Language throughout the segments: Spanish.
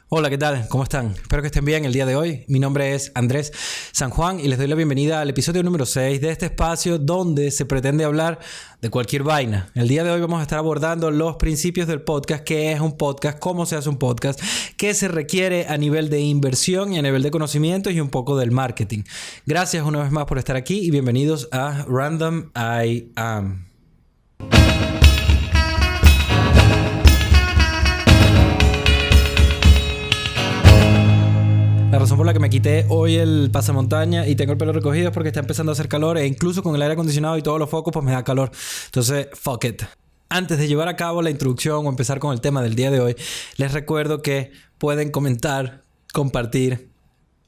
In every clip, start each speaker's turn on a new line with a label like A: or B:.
A: Hola, ¿qué tal? ¿Cómo están? Espero que estén bien el día de hoy. Mi nombre es Andrés San Juan y les doy la bienvenida al episodio número 6 de este espacio donde se pretende hablar de cualquier vaina. El día de hoy vamos a estar abordando los principios del podcast, qué es un podcast, cómo se hace un podcast, qué se requiere a nivel de inversión y a nivel de conocimientos y un poco del marketing. Gracias una vez más por estar aquí y bienvenidos a Random I Am. La razón por la que me quité hoy el pasamontaña y tengo el pelo recogido es porque está empezando a hacer calor e incluso con el aire acondicionado y todos los focos pues me da calor. Entonces, fuck it. Antes de llevar a cabo la introducción o empezar con el tema del día de hoy, les recuerdo que pueden comentar, compartir,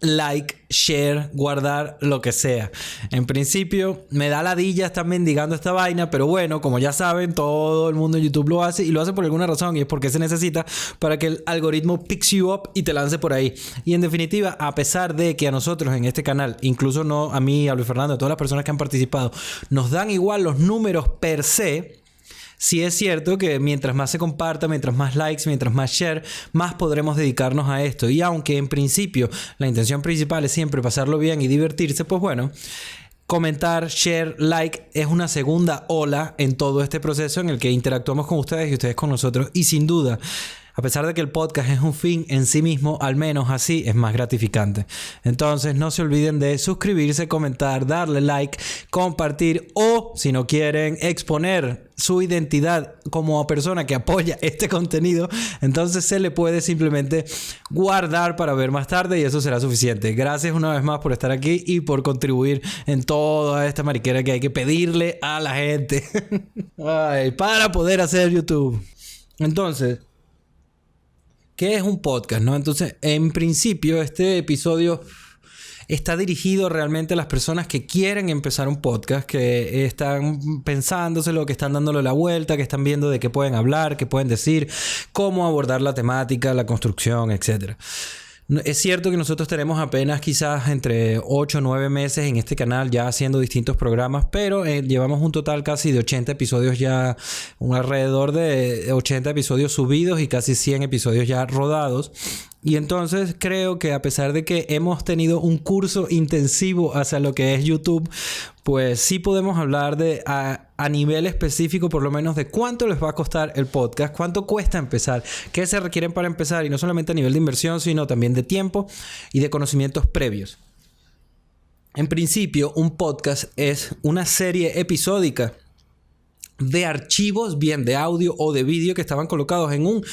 A: like, share, guardar, lo que sea. En principio, me da ladilla estar mendigando esta vaina, pero bueno, como ya saben, todo el mundo en YouTube lo hace y lo hace por alguna razón y es porque se necesita para que el algoritmo picks you up y te lance por ahí. Y en definitiva, a pesar de que a nosotros en este canal, incluso no a mí, a Luis Fernando, a todas las personas que han participado, nos dan igual los números per se, sí es cierto que mientras más se comparta, mientras más likes, mientras más share, más podremos dedicarnos a esto. Y aunque en principio la intención principal es siempre pasarlo bien y divertirse, pues bueno, comentar, share, like es una segunda ola en todo este proceso en el que interactuamos con ustedes y ustedes con nosotros. Y sin duda, a pesar de que el podcast es un fin en sí mismo, al menos así es más gratificante. Entonces no se olviden de suscribirse, comentar, darle like, compartir o, si no quieren exponer su identidad como persona que apoya este contenido, entonces se le puede simplemente guardar para ver más tarde y eso será suficiente. Gracias una vez más por estar aquí y por contribuir en toda esta mariquera que hay que pedirle a la gente para poder hacer YouTube. Entonces, ¿qué es un podcast, no? Entonces, en principio, este episodio está dirigido realmente a las personas que quieren empezar un podcast, que están pensándoselo, que están dándole la vuelta, que están viendo de qué pueden hablar, qué pueden decir, cómo abordar la temática, la construcción, etc. Es cierto que nosotros tenemos apenas quizás entre 8 o 9 meses en este canal ya haciendo distintos programas, pero llevamos un total casi de 80 episodios ya, alrededor de 80 episodios subidos y casi 100 episodios ya rodados. Y entonces creo que a pesar de que hemos tenido un curso intensivo hacia lo que es YouTube, pues sí podemos hablar de a nivel específico por lo menos de cuánto les va a costar el podcast, cuánto cuesta empezar, qué se requieren para empezar y no solamente a nivel de inversión sino también de tiempo y de conocimientos previos. En principio, un podcast es una serie episódica de archivos, bien de audio o de vídeo que estaban colocados en un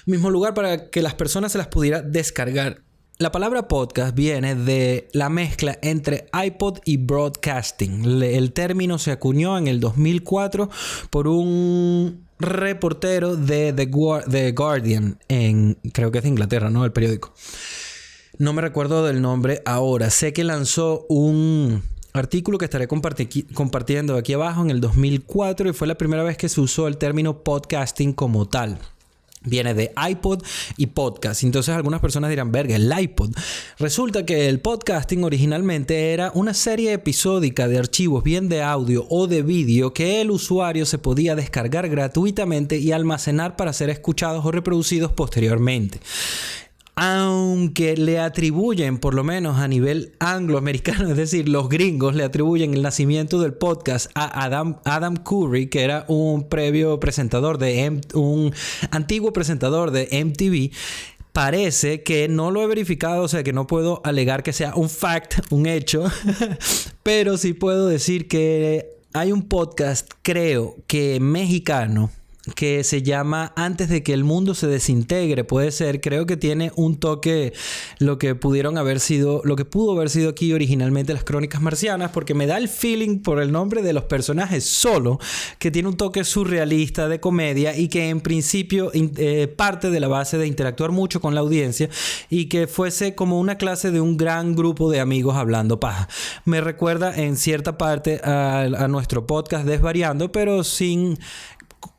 A: mismo lugar para que las personas se las pudiera descargar. La palabra podcast viene de la mezcla entre iPod y broadcasting. El término se acuñó en el 2004 por un reportero de The Guardian, creo que es de Inglaterra, ¿no? El periódico. No me recuerdo del nombre ahora. Sé que lanzó un artículo que estaré compartiendo aquí abajo en el 2004 y fue la primera vez que se usó el término podcasting como tal. Viene de iPod y podcast. Entonces algunas personas dirán, verga, el iPod. Resulta que el podcasting originalmente era una serie episódica de archivos, bien de audio o de vídeo, que el usuario se podía descargar gratuitamente y almacenar para ser escuchados o reproducidos posteriormente. Aunque le atribuyen, por lo menos a nivel angloamericano, es decir, los gringos le atribuyen el nacimiento del podcast a Adam Curry, que era un antiguo presentador de MTV. Parece que no lo he verificado, o sea que no puedo alegar que sea un fact, un hecho, pero sí puedo decir que hay un podcast, creo que mexicano, que se llama Antes de que el mundo se desintegre, puede ser, creo que tiene un toque lo que pudo haber sido aquí originalmente las Crónicas Marcianas, porque me da el feeling por el nombre de los personajes solo, que tiene un toque surrealista de comedia y que en principio parte de la base de interactuar mucho con la audiencia y que fuese como una clase de un gran grupo de amigos hablando paja. Me recuerda en cierta parte a nuestro podcast Desvariando, pero sin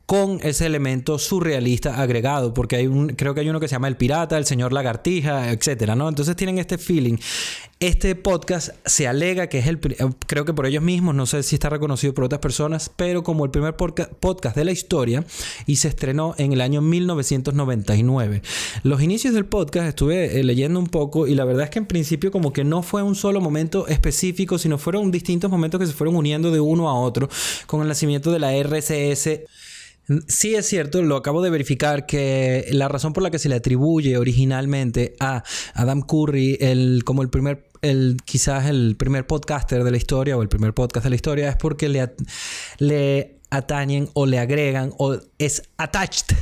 A: con ese elemento surrealista agregado, porque creo que hay uno que se llama El Pirata, El Señor Lagartija, etcétera, ¿no? Entonces tienen este feeling. Este podcast se alega que es creo que por ellos mismos, no sé si está reconocido por otras personas, pero como el primer podcast de la historia, y se estrenó en el año 1999. Los inicios del podcast estuve leyendo un poco y la verdad es que en principio como que no fue un solo momento específico, sino fueron distintos momentos que se fueron uniendo de uno a otro con el nacimiento de la RSS. Sí es cierto, lo acabo de verificar, que la razón por la que se le atribuye originalmente a Adam Curry quizás el primer podcaster de la historia o el primer podcast de la historia es porque le atañen o le agregan o es attached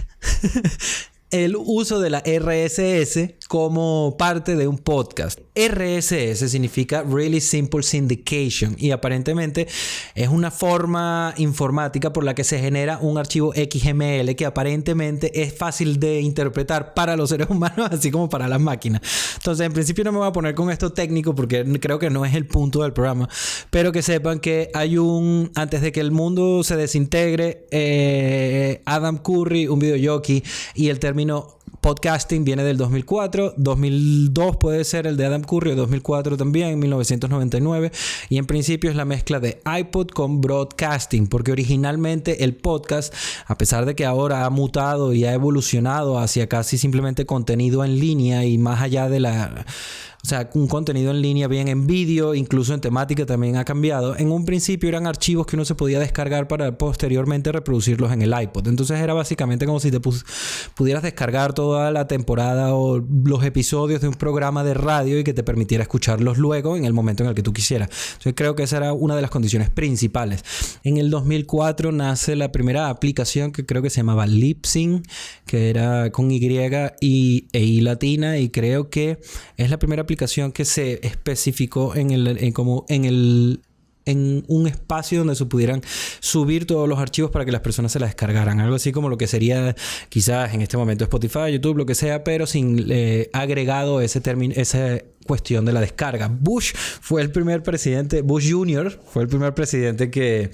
A: el uso de la RSS como parte de un podcast. RSS significa Really Simple Syndication y aparentemente es una forma informática por la que se genera un archivo XML que aparentemente es fácil de interpretar para los seres humanos así como para las máquinas. Entonces, en principio no me voy a poner con esto técnico porque creo que no es el punto del programa, pero que sepan que antes de que el mundo se desintegre, Adam Curry, un videojockey, y el término podcasting viene del 2004, 2002 puede ser el de Adam Curry, o 2004 también, 1999, y en principio es la mezcla de iPod con broadcasting, porque originalmente el podcast, a pesar de que ahora ha mutado y ha evolucionado hacia casi simplemente contenido en línea y más allá de o sea, un contenido en línea bien en vídeo, incluso en temática también ha cambiado. En un principio eran archivos que uno se podía descargar para posteriormente reproducirlos en el iPod. Entonces era básicamente como si te pudieras descargar toda la temporada o los episodios de un programa de radio y que te permitiera escucharlos luego en el momento en el que tú quisieras. Entonces creo que esa era una de las condiciones principales. En el 2004 nace la primera aplicación que creo que se llamaba Libsyn, que era con Y e I latina, y creo que es la primera aplicación que se especificó en un espacio donde se pudieran subir todos los archivos para que las personas se las descargaran. Algo así como lo que sería quizás en este momento Spotify, YouTube, lo que sea, pero sin agregado ese término, esa cuestión de la descarga. Bush Jr. fue el primer presidente que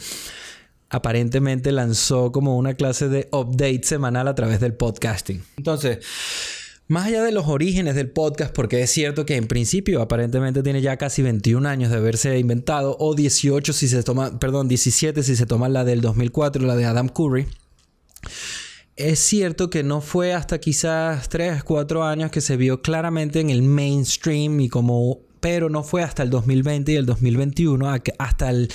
A: aparentemente lanzó como una clase de update semanal a través del podcasting. Entonces, más allá de los orígenes del podcast, porque es cierto que en principio aparentemente tiene ya casi 21 años de haberse inventado, o 17 si se toma la del 2004, la de Adam Curry. Es cierto que no fue hasta quizás 3-4 años que se vio claramente en el mainstream pero no fue hasta el 2020 y el 2021, hasta el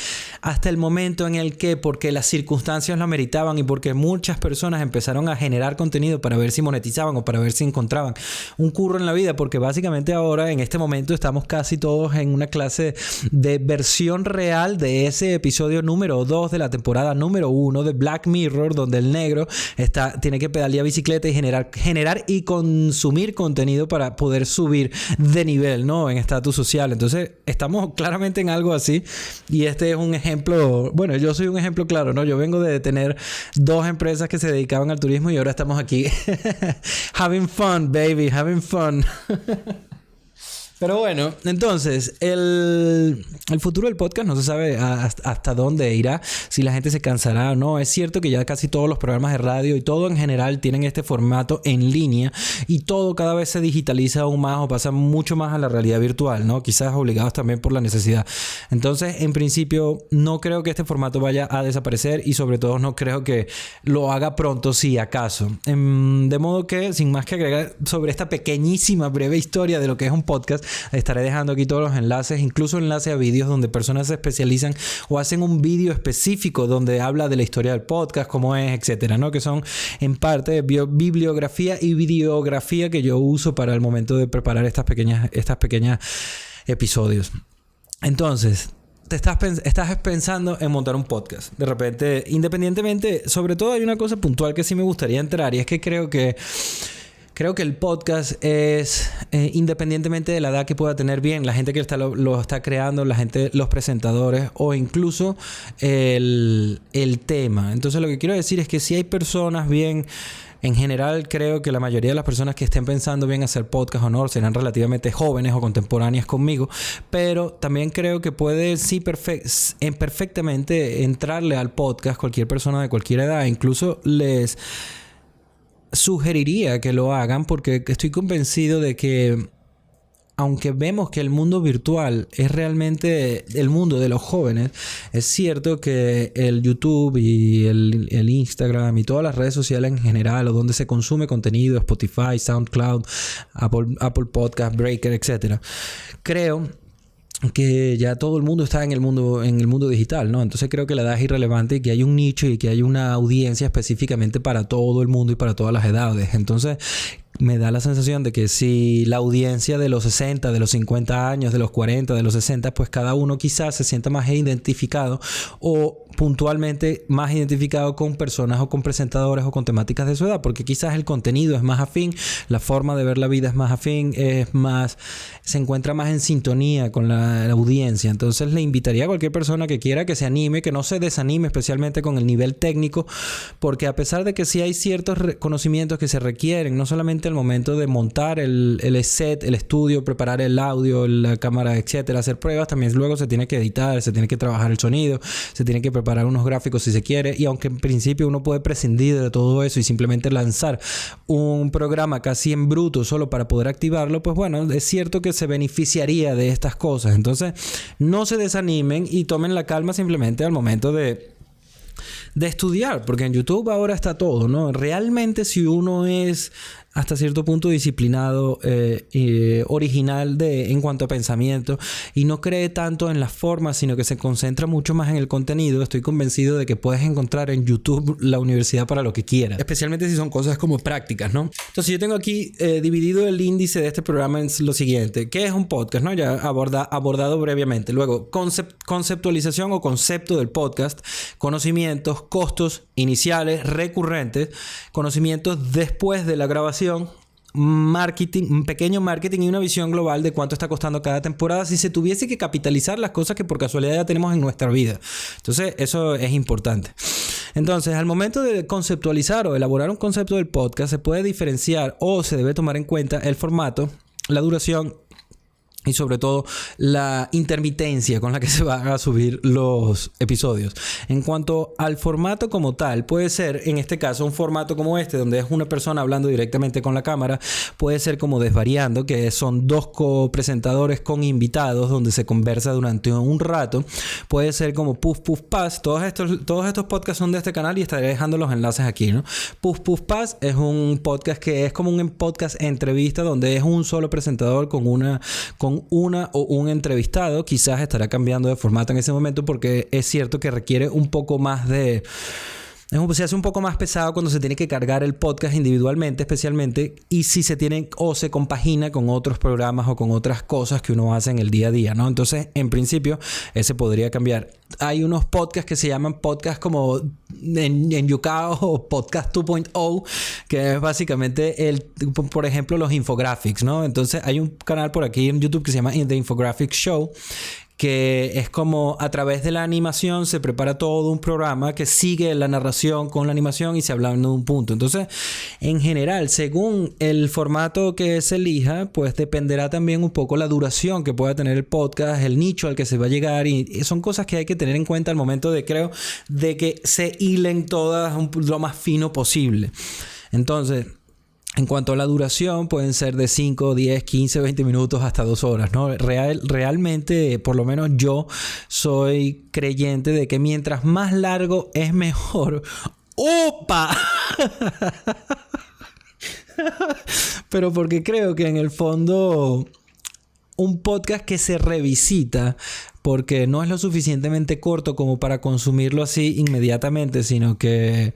A: momento en el que, porque las circunstancias lo ameritaban y porque muchas personas empezaron a generar contenido para ver si monetizaban o para ver si encontraban un curro en la vida, porque básicamente ahora en este momento estamos casi todos en una clase de versión real de ese episodio número 2 de la temporada número 1 de Black Mirror, donde el negro tiene que pedalear bicicleta y generar y consumir contenido para poder subir de nivel, ¿no? En estatus social. Entonces estamos claramente en algo así, y este es un ejemplo. Bueno, yo soy un ejemplo claro, ¿no? Yo vengo de tener 2 empresas que se dedicaban al turismo y ahora estamos aquí having fun, baby, having fun. Pero bueno, entonces, el futuro del podcast no se sabe hasta dónde irá, si la gente se cansará o no. Es cierto que ya casi todos los programas de radio y todo en general tienen este formato en línea, y todo cada vez se digitaliza aún más o pasa mucho más a la realidad virtual, ¿no? Quizás obligados también por la necesidad. Entonces, en principio, no creo que este formato vaya a desaparecer, y sobre todo no creo que lo haga pronto, si acaso. De modo que, sin más que agregar sobre esta pequeñísima, breve historia de lo que es un podcast, estaré dejando aquí todos los enlaces, incluso enlaces a vídeos donde personas se especializan o hacen un vídeo específico donde habla de la historia del podcast, cómo es, etcétera, ¿no? Que son en parte bibliografía y videografía que yo uso para el momento de preparar estas pequeñas episodios. Entonces, estás pensando en montar un podcast. De repente, independientemente, sobre todo hay una cosa puntual que sí me gustaría entrar, y es que creo que el podcast es, independientemente de la edad que pueda tener, bien, la gente que lo está creando, la gente, los presentadores, o incluso el tema. Entonces, lo que quiero decir es que si hay personas bien En general, creo que la mayoría de las personas que estén pensando bien hacer podcast o no serán relativamente jóvenes o contemporáneas conmigo, pero también creo que puede perfectamente entrarle al podcast cualquier persona de cualquier edad. Incluso les sugeriría que lo hagan porque estoy convencido de que aunque vemos que el mundo virtual es realmente el mundo de los jóvenes, es cierto que el YouTube y el Instagram y todas las redes sociales en general, o donde se consume contenido, Spotify, SoundCloud, Apple Podcast, Breaker, etc. Creo que ya todo el mundo está en el mundo digital, ¿no? Entonces creo que la edad es irrelevante y que hay un nicho y que hay una audiencia específicamente para todo el mundo y para todas las edades. Entonces me da la sensación de que si la audiencia de los 60, de los 50 años, de los 40, de los 60, pues cada uno quizás se sienta más identificado o puntualmente más identificado con personas o con presentadores o con temáticas de su edad, porque quizás el contenido es más afín, la forma de ver la vida es más afín, se encuentra más en sintonía con la audiencia. Entonces le invitaría a cualquier persona que quiera que se anime, que no se desanime, especialmente con el nivel técnico, porque a pesar de que sí hay ciertos conocimientos que se requieren, no solamente al momento de montar el set, el estudio, preparar el audio, la cámara, etcétera, hacer pruebas, también luego se tiene que editar, se tiene que trabajar el sonido, se tiene que preparar unos gráficos si se quiere, y aunque en principio uno puede prescindir de todo eso y simplemente lanzar un programa casi en bruto solo para poder activarlo, pues bueno, es cierto que se beneficiaría de estas cosas. Entonces no se desanimen y tomen la calma simplemente al momento de estudiar, porque en YouTube ahora está todo, ¿no? Realmente si uno es hasta cierto punto disciplinado, original en cuanto a pensamiento, y no cree tanto en las formas, sino que se concentra mucho más en el contenido, estoy convencido de que puedes encontrar en YouTube la universidad para lo que quieras, especialmente si son cosas como prácticas, ¿no? Entonces yo tengo aquí dividido el índice de este programa en lo siguiente: ¿qué es un podcast? ¿No? Ya abordado brevemente. Luego, conceptualización o concepto del podcast, conocimientos, costos iniciales, recurrentes, conocimientos después de la grabación, marketing, un pequeño marketing y una visión global de cuánto está costando cada temporada si se tuviese que capitalizar las cosas que por casualidad ya tenemos en nuestra vida. Entonces eso es importante. Entonces, al momento de conceptualizar o elaborar un concepto del podcast, se puede diferenciar o se debe tomar en cuenta el formato, la duración y sobre todo la intermitencia con la que se van a subir los episodios. En cuanto al formato como tal, puede ser en este caso un formato como este, donde es una persona hablando directamente con la cámara. Puede ser como Desvariando, que son dos copresentadores con invitados donde se conversa durante un rato. Puede ser como Puff Puff Pass. Todos estos podcasts son de este canal y estaré dejando los enlaces aquí, ¿no? Puff Puff Pass es un podcast que es como un podcast entrevista, donde es un solo presentador con una o un entrevistado. Quizás estará cambiando de formato en ese momento, porque es cierto que requiere un poco más de... Se hace un poco más pesado cuando se tiene que cargar el podcast individualmente, especialmente, y si se tiene o se compagina con otros programas o con otras cosas que uno hace en el día a día, ¿no? Entonces, en principio, ese podría cambiar. Hay unos podcasts que se llaman podcasts como en Yucao o Podcast 2.0, que es básicamente por ejemplo, los infographics, ¿no? Entonces, hay un canal por aquí en YouTube que se llama The Infographic Show, que es como a través de la animación se prepara todo un programa que sigue la narración con la animación y se habla de un punto. Entonces, en general, según el formato que se elija, pues dependerá también un poco la duración que pueda tener el podcast, el nicho al que se va a llegar, y son cosas que hay que tener en cuenta al momento de que se hilen todas lo más fino posible. Entonces, en cuanto a la duración, pueden ser de 5, 10, 15, 20 minutos hasta 2 horas, ¿no? Realmente, por lo menos yo soy creyente de que mientras más largo es mejor. ¡Opa! Pero porque creo que en el fondo un podcast que se revisita, porque no es lo suficientemente corto como para consumirlo así inmediatamente, sino que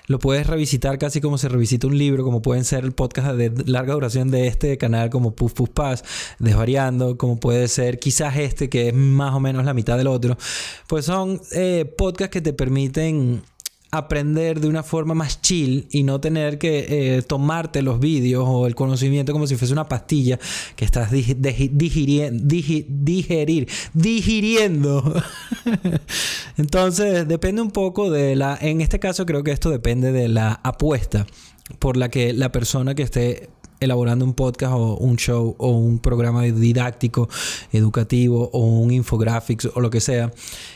A: lo puedes revisitar casi como se revisita un libro, como pueden ser el podcast de larga duración de este canal como Puff Puff Pass, Desvariando, como puede ser quizás este que es más o menos la mitad del otro. Pues son podcasts que te permiten aprender de una forma más chill y no tener que tomarte los vídeos o el conocimiento como si fuese una pastilla que estás digiriendo. Entonces depende un poco en este caso creo que esto depende de la apuesta por la que la persona que esté elaborando un podcast o un show o un programa didáctico, educativo o un infographics o lo que sea,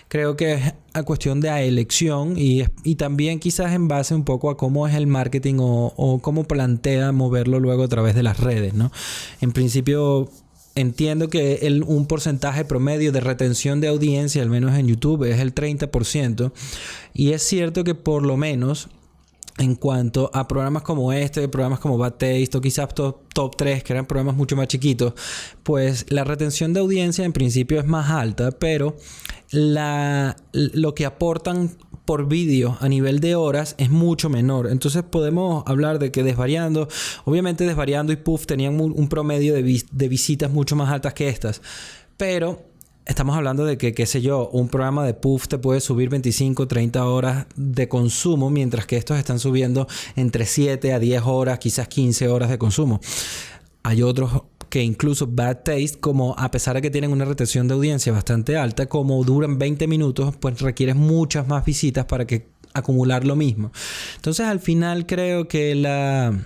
A: creo que es a cuestión de elección y también quizás en base un poco a cómo es el marketing o cómo plantea moverlo luego a través de las redes, ¿no? En principio, entiendo que un porcentaje promedio de retención de audiencia, al menos en YouTube, es el 30%. Y es cierto que por lo menos en cuanto a programas como programas como Bad Taste o quizás Top 3, que eran programas mucho más chiquitos, pues la retención de audiencia en principio es más alta, pero lo que aportan por vídeo a nivel de horas es mucho menor. Entonces podemos hablar de que Desvariando, obviamente Desvariando y Puff tenían un promedio de visitas mucho más altas que estas, pero estamos hablando de que, qué sé yo, un programa de Puff te puede subir 25, 30 horas de consumo, mientras que estos están subiendo entre 7 a 10 horas, quizás 15 horas de consumo. Hay otros que incluso Bad Taste, como a pesar de que tienen una retención de audiencia bastante alta, como duran 20 minutos, pues requieres muchas más visitas para acumular lo mismo. Entonces, al final creo que la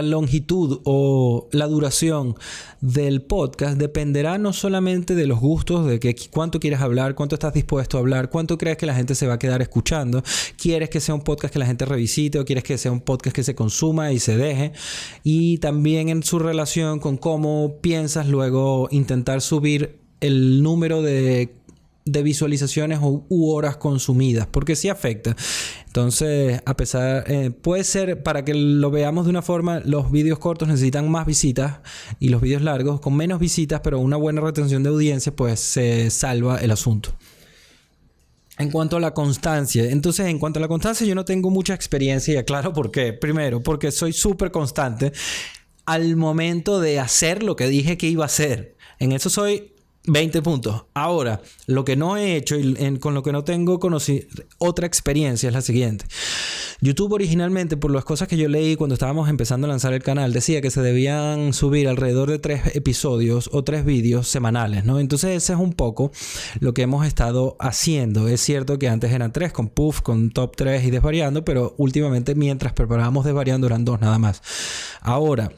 A: longitud o la duración del podcast dependerá no solamente de los gustos, de cuánto quieres hablar, cuánto estás dispuesto a hablar, cuánto crees que la gente se va a quedar escuchando, quieres que sea un podcast que la gente revisite o quieres que sea un podcast que se consuma y se deje, y también en su relación con cómo piensas luego intentar subir el número de visualizaciones u horas consumidas, porque sí afecta. Entonces, a pesar, puede ser, para que lo veamos de una forma, los vídeos cortos necesitan más visitas y los vídeos largos con menos visitas, pero una buena retención de audiencia, pues se salva el asunto. En cuanto a la constancia, yo no tengo mucha experiencia y aclaro por qué. Primero, porque soy súper constante al momento de hacer lo que dije que iba a hacer. En eso soy 20 puntos. Ahora, lo que no he hecho y con lo que no tengo otra experiencia es la siguiente. YouTube originalmente, por las cosas que yo leí cuando estábamos empezando a lanzar el canal, decía que se debían subir alrededor de 3 episodios o 3 vídeos semanales, ¿no? Entonces ese es un poco lo que hemos estado haciendo. Es cierto que antes eran 3 con Puff, con Top 3 y Desvariando, pero últimamente mientras preparábamos Desvariando eran 2 nada más. Ahora,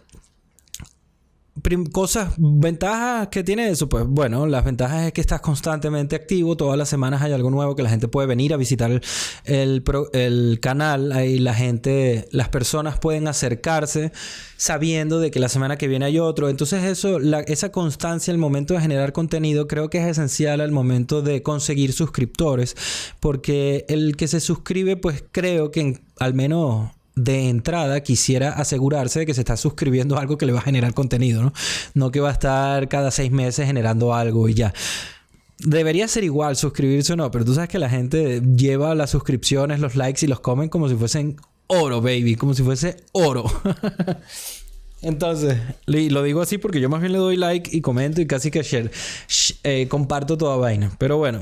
A: ventajas que tiene eso, pues bueno, las ventajas es que estás constantemente activo, todas las semanas hay algo nuevo que la gente puede venir a visitar el canal, ahí las personas pueden acercarse sabiendo de que la semana que viene hay otro. Entonces esa constancia al momento de generar contenido creo que es esencial al momento de conseguir suscriptores, porque el que se suscribe, pues creo que al menos de entrada quisiera asegurarse de que se está suscribiendo a algo que le va a generar contenido, ¿no? No que va a estar cada 6 meses generando algo y ya. Debería ser igual suscribirse o no, pero tú sabes que la gente lleva las suscripciones, los likes y los comen como si fuesen oro, baby, como si fuese oro. Entonces, lo digo así porque yo más bien le doy like y comento y casi que comparto toda vaina. Pero bueno,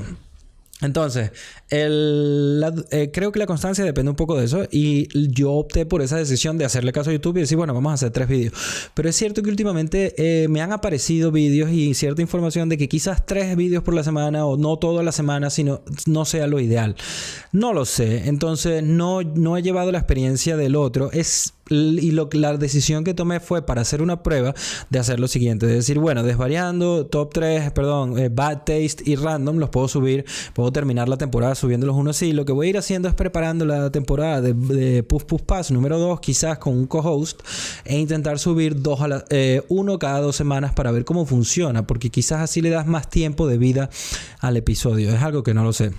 A: entonces, creo que la constancia depende un poco de eso y yo opté por esa decisión de hacerle caso a YouTube y decir, bueno, vamos a hacer 3 vídeos. Pero es cierto que últimamente me han aparecido vídeos y cierta información de que quizás 3 vídeos por la semana o no toda la semana, sino no sea lo ideal. No lo sé. Entonces, no he llevado la experiencia del otro. La decisión que tomé fue para hacer una prueba de hacer lo siguiente, de decir, bueno, Desvariando, Bad Taste y Random los puedo subir, puedo terminar la temporada subiéndolos uno así. Lo que voy a ir haciendo es preparando la temporada de Puff Puff Pass número 2, quizás con un co-host, e intentar subir uno cada 2 semanas para ver cómo funciona, porque quizás así le das más tiempo de vida al episodio. Es algo que no lo sé.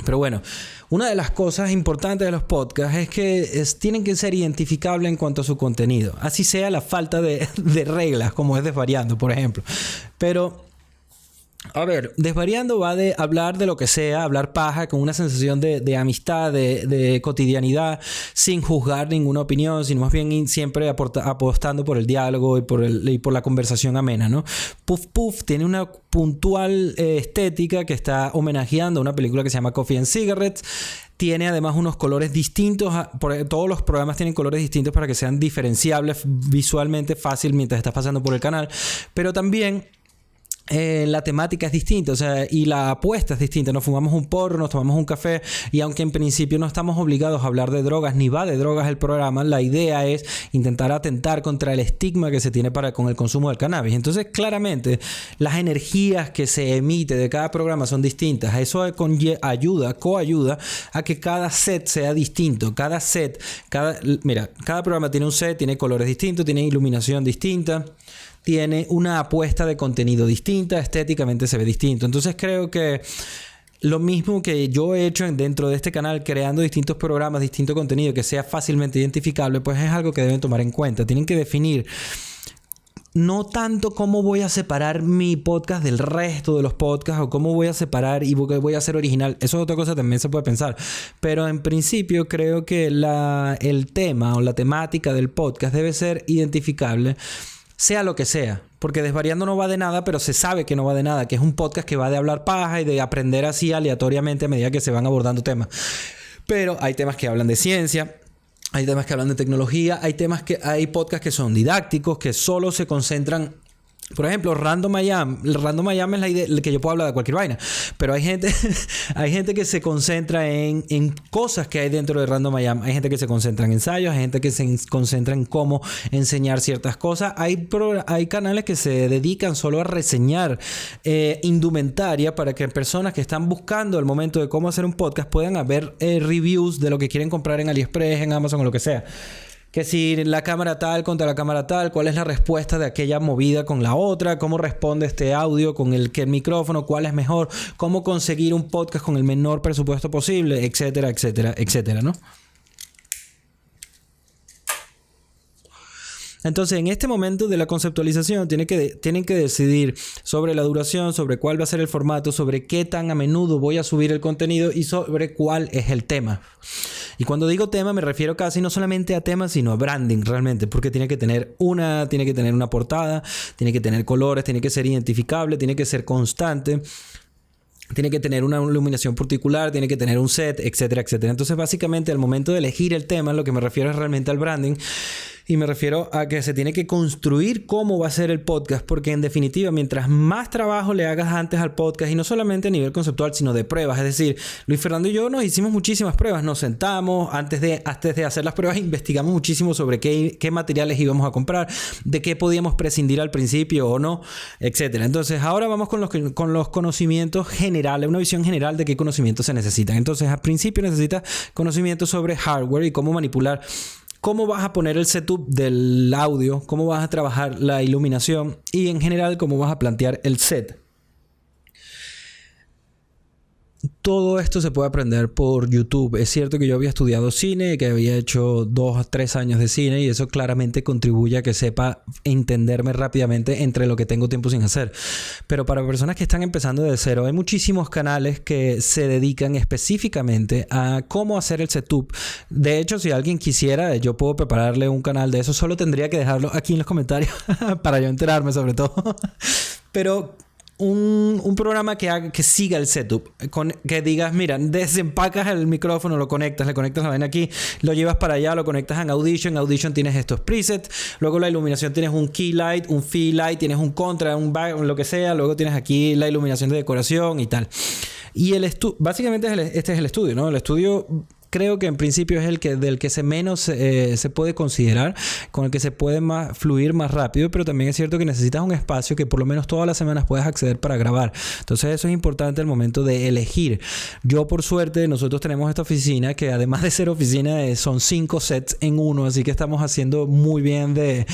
A: Pero bueno, una de las cosas importantes de los podcasts es que tienen que ser identificables en cuanto a su contenido. Así sea la falta de reglas, como es Desvariando, por ejemplo. Pero, a ver, Desvariando va de hablar de lo que sea, hablar paja con una sensación de amistad, de cotidianidad, sin juzgar ninguna opinión, sino más bien siempre apostando por el diálogo y por la conversación amena, ¿no? Puff Puff tiene una puntual estética que está homenajeando a una película que se llama Coffee and Cigarettes. Tiene además unos colores distintos. Todos los programas tienen colores distintos para que sean diferenciables visualmente fácil mientras estás pasando por el canal. Pero también la temática es distinta, o sea, y la apuesta es distinta. Nos fumamos un porro, nos tomamos un café, y aunque en principio no estamos obligados a hablar de drogas, ni va de drogas el programa, la idea es intentar atentar contra el estigma que se tiene con el consumo del cannabis. Entonces, claramente, las energías que se emite de cada programa son distintas. Eso coayuda a que cada set sea distinto. Mira, cada programa tiene un set, tiene colores distintos, tiene iluminación distinta, tiene una apuesta de contenido distinta, estéticamente se ve distinto. Entonces creo que lo mismo que yo he hecho dentro de este canal, creando distintos programas, distinto contenido que sea fácilmente identificable, pues es algo que deben tomar en cuenta. Tienen que definir no tanto cómo voy a separar mi podcast del resto de los podcasts, o cómo voy a separar y voy a hacer original. Eso es otra cosa, también se puede pensar. Pero en principio creo que el tema o la temática del podcast debe ser identificable, sea lo que sea. Porque Desvariando no va de nada, pero se sabe que no va de nada, que es un podcast que va de hablar paja y de aprender así aleatoriamente a medida que se van abordando temas. Pero hay temas que hablan de ciencia, hay temas que hablan de tecnología, hay podcasts que son didácticos, que solo se concentran. Por ejemplo, Random I Am. El Random I Am es la idea que yo puedo hablar de cualquier vaina. Pero hay gente que se concentra en cosas que hay dentro de Random I Am. Hay gente que se concentra en ensayos. Hay gente que se concentra en cómo enseñar ciertas cosas. Hay canales que se dedican solo a reseñar indumentaria, para que personas que están buscando el momento de cómo hacer un podcast puedan ver reviews de lo que quieren comprar en AliExpress, en Amazon o lo que sea. Que si la cámara tal contra la cámara tal, cuál es la respuesta de aquella movida con la otra, cómo responde este audio con el micrófono, cuál es mejor, cómo conseguir un podcast con el menor presupuesto posible, etcétera, etcétera, etcétera, ¿no? Entonces, en este momento de la conceptualización tienen que decidir sobre la duración, sobre cuál va a ser el formato, sobre qué tan a menudo voy a subir el contenido y sobre cuál es el tema. Y cuando digo tema me refiero casi no solamente a temas, sino a branding realmente, porque tiene que tener una portada, tiene que tener colores, tiene que ser identificable, tiene que ser constante, tiene que tener una iluminación particular, tiene que tener un set, etcétera, etcétera. Entonces, básicamente, al momento de elegir el tema, lo que me refiero es realmente al branding. Y me refiero a que se tiene que construir cómo va a ser el podcast, porque en definitiva, mientras más trabajo le hagas antes al podcast, y no solamente a nivel conceptual, sino de pruebas, es decir, Luis Fernando y yo nos hicimos muchísimas pruebas, nos sentamos, antes de hacer las pruebas, investigamos muchísimo sobre qué materiales íbamos a comprar, de qué podíamos prescindir al principio o no, etcétera. Entonces, ahora vamos con los conocimientos generales, una visión general de qué conocimientos se necesitan. Entonces, al principio necesitas conocimientos sobre hardware y cómo manipular. Cómo vas a poner el setup del audio, cómo vas a trabajar la iluminación y en general cómo vas a plantear el set. Todo esto se puede aprender por YouTube. Es cierto que yo había estudiado cine, que había hecho 2 o 3 años de cine, y eso claramente contribuye a que sepa entenderme rápidamente entre lo que tengo tiempo sin hacer. Pero para personas que están empezando de cero, hay muchísimos canales que se dedican específicamente a cómo hacer el setup. De hecho, si alguien quisiera, yo puedo prepararle un canal de eso. Solo tendría que dejarlo aquí en los comentarios para yo enterarme sobre todo. Pero un programa que siga el setup, que digas, mira, desempacas el micrófono, le conectas la vaina aquí, lo llevas para allá, lo conectas en Audition tienes estos presets, luego la iluminación tienes un key light, un fill light, tienes un contra, un back, lo que sea, luego tienes aquí la iluminación de decoración y tal. Y básicamente este es el estudio, ¿no? El estudio creo que en principio es del que menos se puede considerar, con el que se puede fluir más rápido, pero también es cierto que necesitas un espacio que por lo menos todas las semanas puedas acceder para grabar. Entonces eso es importante al momento de elegir. Yo, por suerte, nosotros tenemos esta oficina que, además de ser oficina, son 5 sets en uno, así que estamos haciendo muy bien de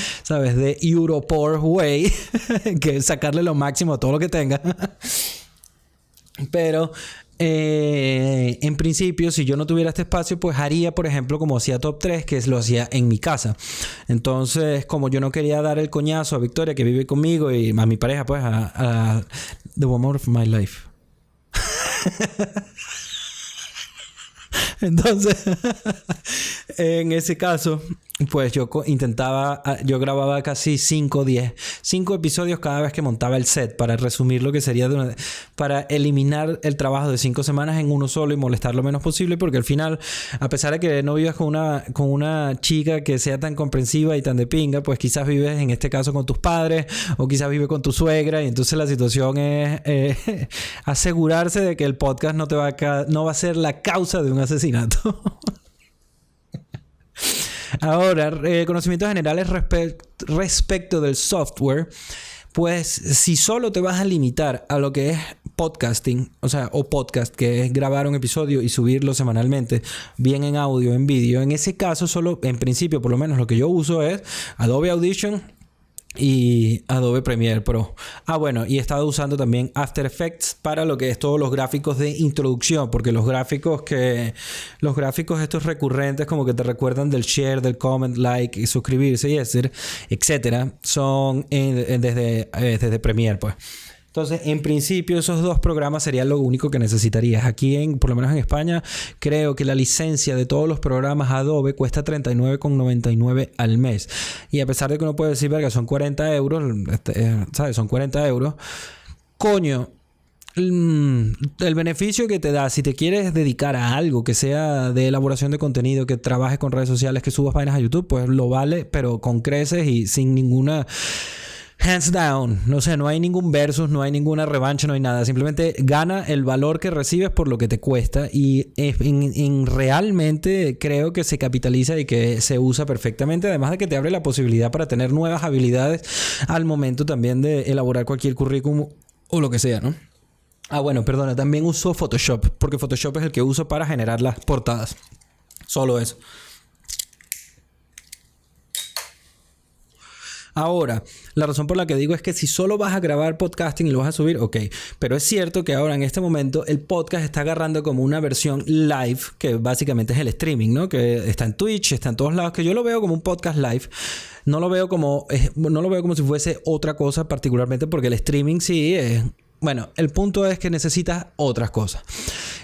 A: Europort way, que sacarle lo máximo a todo lo que tenga. Pero en principio, si yo no tuviera este espacio, pues haría, por ejemplo, como hacía Top 3, que lo hacía en mi casa. Entonces, como yo no quería dar el coñazo a Victoria, que vive conmigo, y a mi pareja, pues a the woman of my life. En ese caso, pues yo grababa casi 5 episodios cada vez que montaba el set, para resumir lo que sería para eliminar el trabajo de 5 semanas en uno solo y molestar lo menos posible, porque al final, a pesar de que no vivas con una chica que sea tan comprensiva y tan de pinga, pues quizás vives en este caso con tus padres o quizás vives con tu suegra, y entonces la situación es asegurarse de que el podcast no va a ser la causa de un asesinato. Ahora, conocimientos generales respecto del software. Pues si solo te vas a limitar a lo que es podcasting, o podcast, que es grabar un episodio y subirlo semanalmente, bien en audio, en vídeo, en ese caso solo, en principio, por lo menos lo que yo uso es Adobe Audition y Adobe Premiere Pro. Bueno, y he estado usando también After Effects para lo que es todos los gráficos de introducción, porque los gráficos estos recurrentes, como que te recuerdan del share, del comment, like y suscribirse y etcétera, son desde Premiere, pues. Entonces, en principio, esos 2 programas serían lo único que necesitarías. Aquí, por lo menos en España, creo que la licencia de todos los programas Adobe cuesta 39,99 al mes. Y a pesar de que uno puede decir, verga, son 40 euros, ¿sabes? Son 40 euros. Coño, el beneficio que te da si te quieres dedicar a algo que sea de elaboración de contenido, que trabajes con redes sociales, que subas vainas a YouTube, pues lo vale, pero con creces y sin ninguna... hands down, no hay ningún versus, no hay ninguna revancha, no hay nada. Simplemente gana el valor que recibes por lo que te cuesta, y realmente creo que se capitaliza y que se usa perfectamente. Además de que te abre la posibilidad para tener nuevas habilidades al momento también de elaborar cualquier currículum o lo que sea, ¿no? Bueno, perdona, también uso Photoshop, porque Photoshop es el que uso para generar las portadas. Solo eso. Ahora, la razón por la que digo es que si solo vas a grabar podcasting y lo vas a subir, ok. Pero es cierto que ahora en este momento el podcast está agarrando como una versión live, que básicamente es el streaming, ¿no? Que está en Twitch, está en todos lados, que yo lo veo como un podcast live. No lo veo como si fuese otra cosa particularmente, porque el streaming sí es... Bueno, el punto es que necesitas otras cosas.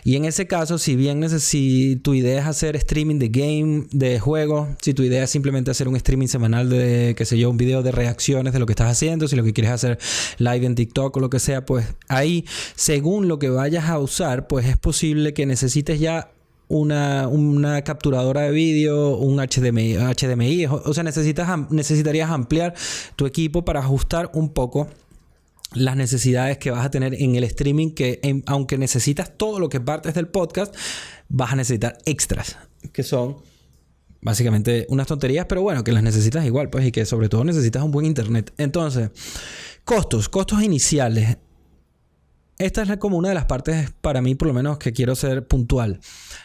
A: Y en ese caso, si tu idea es hacer streaming de juegos, si tu idea es simplemente hacer un streaming semanal de, qué sé yo, un video de reacciones de lo que estás haciendo, si lo que quieres hacer live en TikTok o lo que sea, pues ahí, según lo que vayas a usar, pues es posible que necesites ya una capturadora de vídeo, un HDMI, o sea, necesitarías ampliar tu equipo para ajustar un poco las necesidades que vas a tener en el streaming, que aunque necesitas todo lo que partes del podcast, vas a necesitar extras, que son básicamente unas tonterías, pero bueno, que las necesitas igual, pues, y que sobre todo necesitas un buen internet. Entonces, costos iniciales. Esta es como una de las partes, para mí por lo menos, que quiero ser puntual.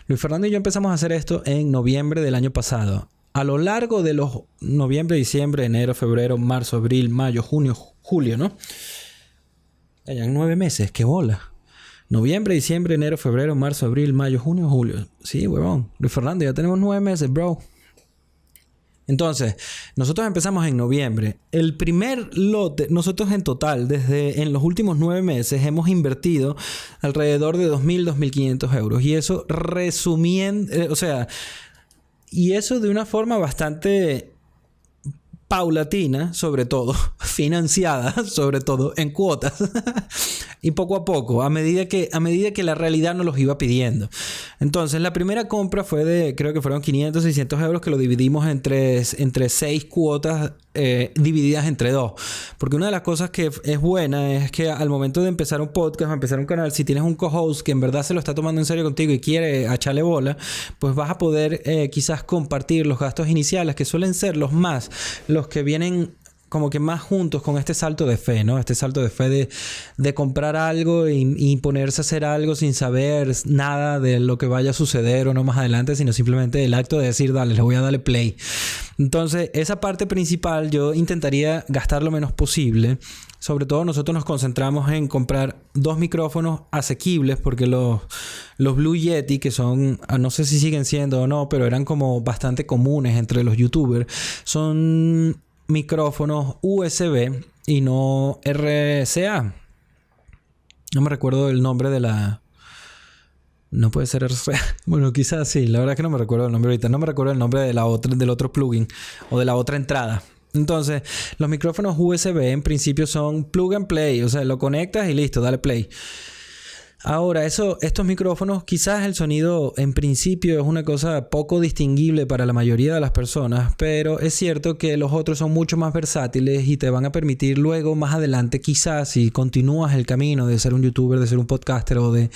A: Luis Fernando y yo empezamos a hacer esto en noviembre del año pasado. A lo largo de los noviembre, diciembre, enero, febrero, marzo, abril, mayo, junio, julio, ¿no? Ya en 9 meses, qué bola. Noviembre, diciembre, enero, febrero, marzo, abril, mayo, junio, julio. Sí, huevón. Luis Fernando, ya tenemos 9 meses, bro. Entonces, nosotros empezamos en noviembre. El primer lote, nosotros en total, en los últimos 9 meses, hemos invertido alrededor de 2.000, 2.500 euros. Y eso resumiendo, y eso de una forma bastante paulatina, sobre todo, financiada, sobre todo en cuotas, y poco a poco, a medida que la realidad nos los iba pidiendo. Entonces, la primera compra fue creo que fueron 500, 600 euros, que lo dividimos entre 6 cuotas divididas entre 2. Porque una de las cosas que es buena es que al momento de empezar un podcast, empezar un canal, si tienes un co-host que en verdad se lo está tomando en serio contigo y quiere echarle bola, pues vas a poder quizás compartir los gastos iniciales, que suelen ser los que vienen como que más juntos con este salto de fe, ¿no? Este salto de fe de comprar algo y ponerse a hacer algo sin saber nada de lo que vaya a suceder o no más adelante, sino simplemente el acto de decir, dale, le voy a darle play. Entonces, esa parte principal yo intentaría gastar lo menos posible. Sobre todo nosotros nos concentramos en comprar 2 micrófonos asequibles, porque los Blue Yeti, que son, no sé si siguen siendo o no, pero eran como bastante comunes entre los youtubers, son micrófonos USB y no RCA. No me recuerdo el nombre de la No puede ser real. Bueno, quizás sí. La verdad es que no me recuerdo el nombre ahorita. No me recuerdo el nombre de la otra, del otro plugin o de la otra entrada. Entonces, los micrófonos USB en principio son plug and play. O sea, lo conectas y listo, dale play. Ahora, estos micrófonos, quizás el sonido en principio es una cosa poco distinguible para la mayoría de las personas, pero es cierto que los otros son mucho más versátiles y te van a permitir luego, más adelante, quizás si continúas el camino de ser un youtuber, de ser un podcaster o de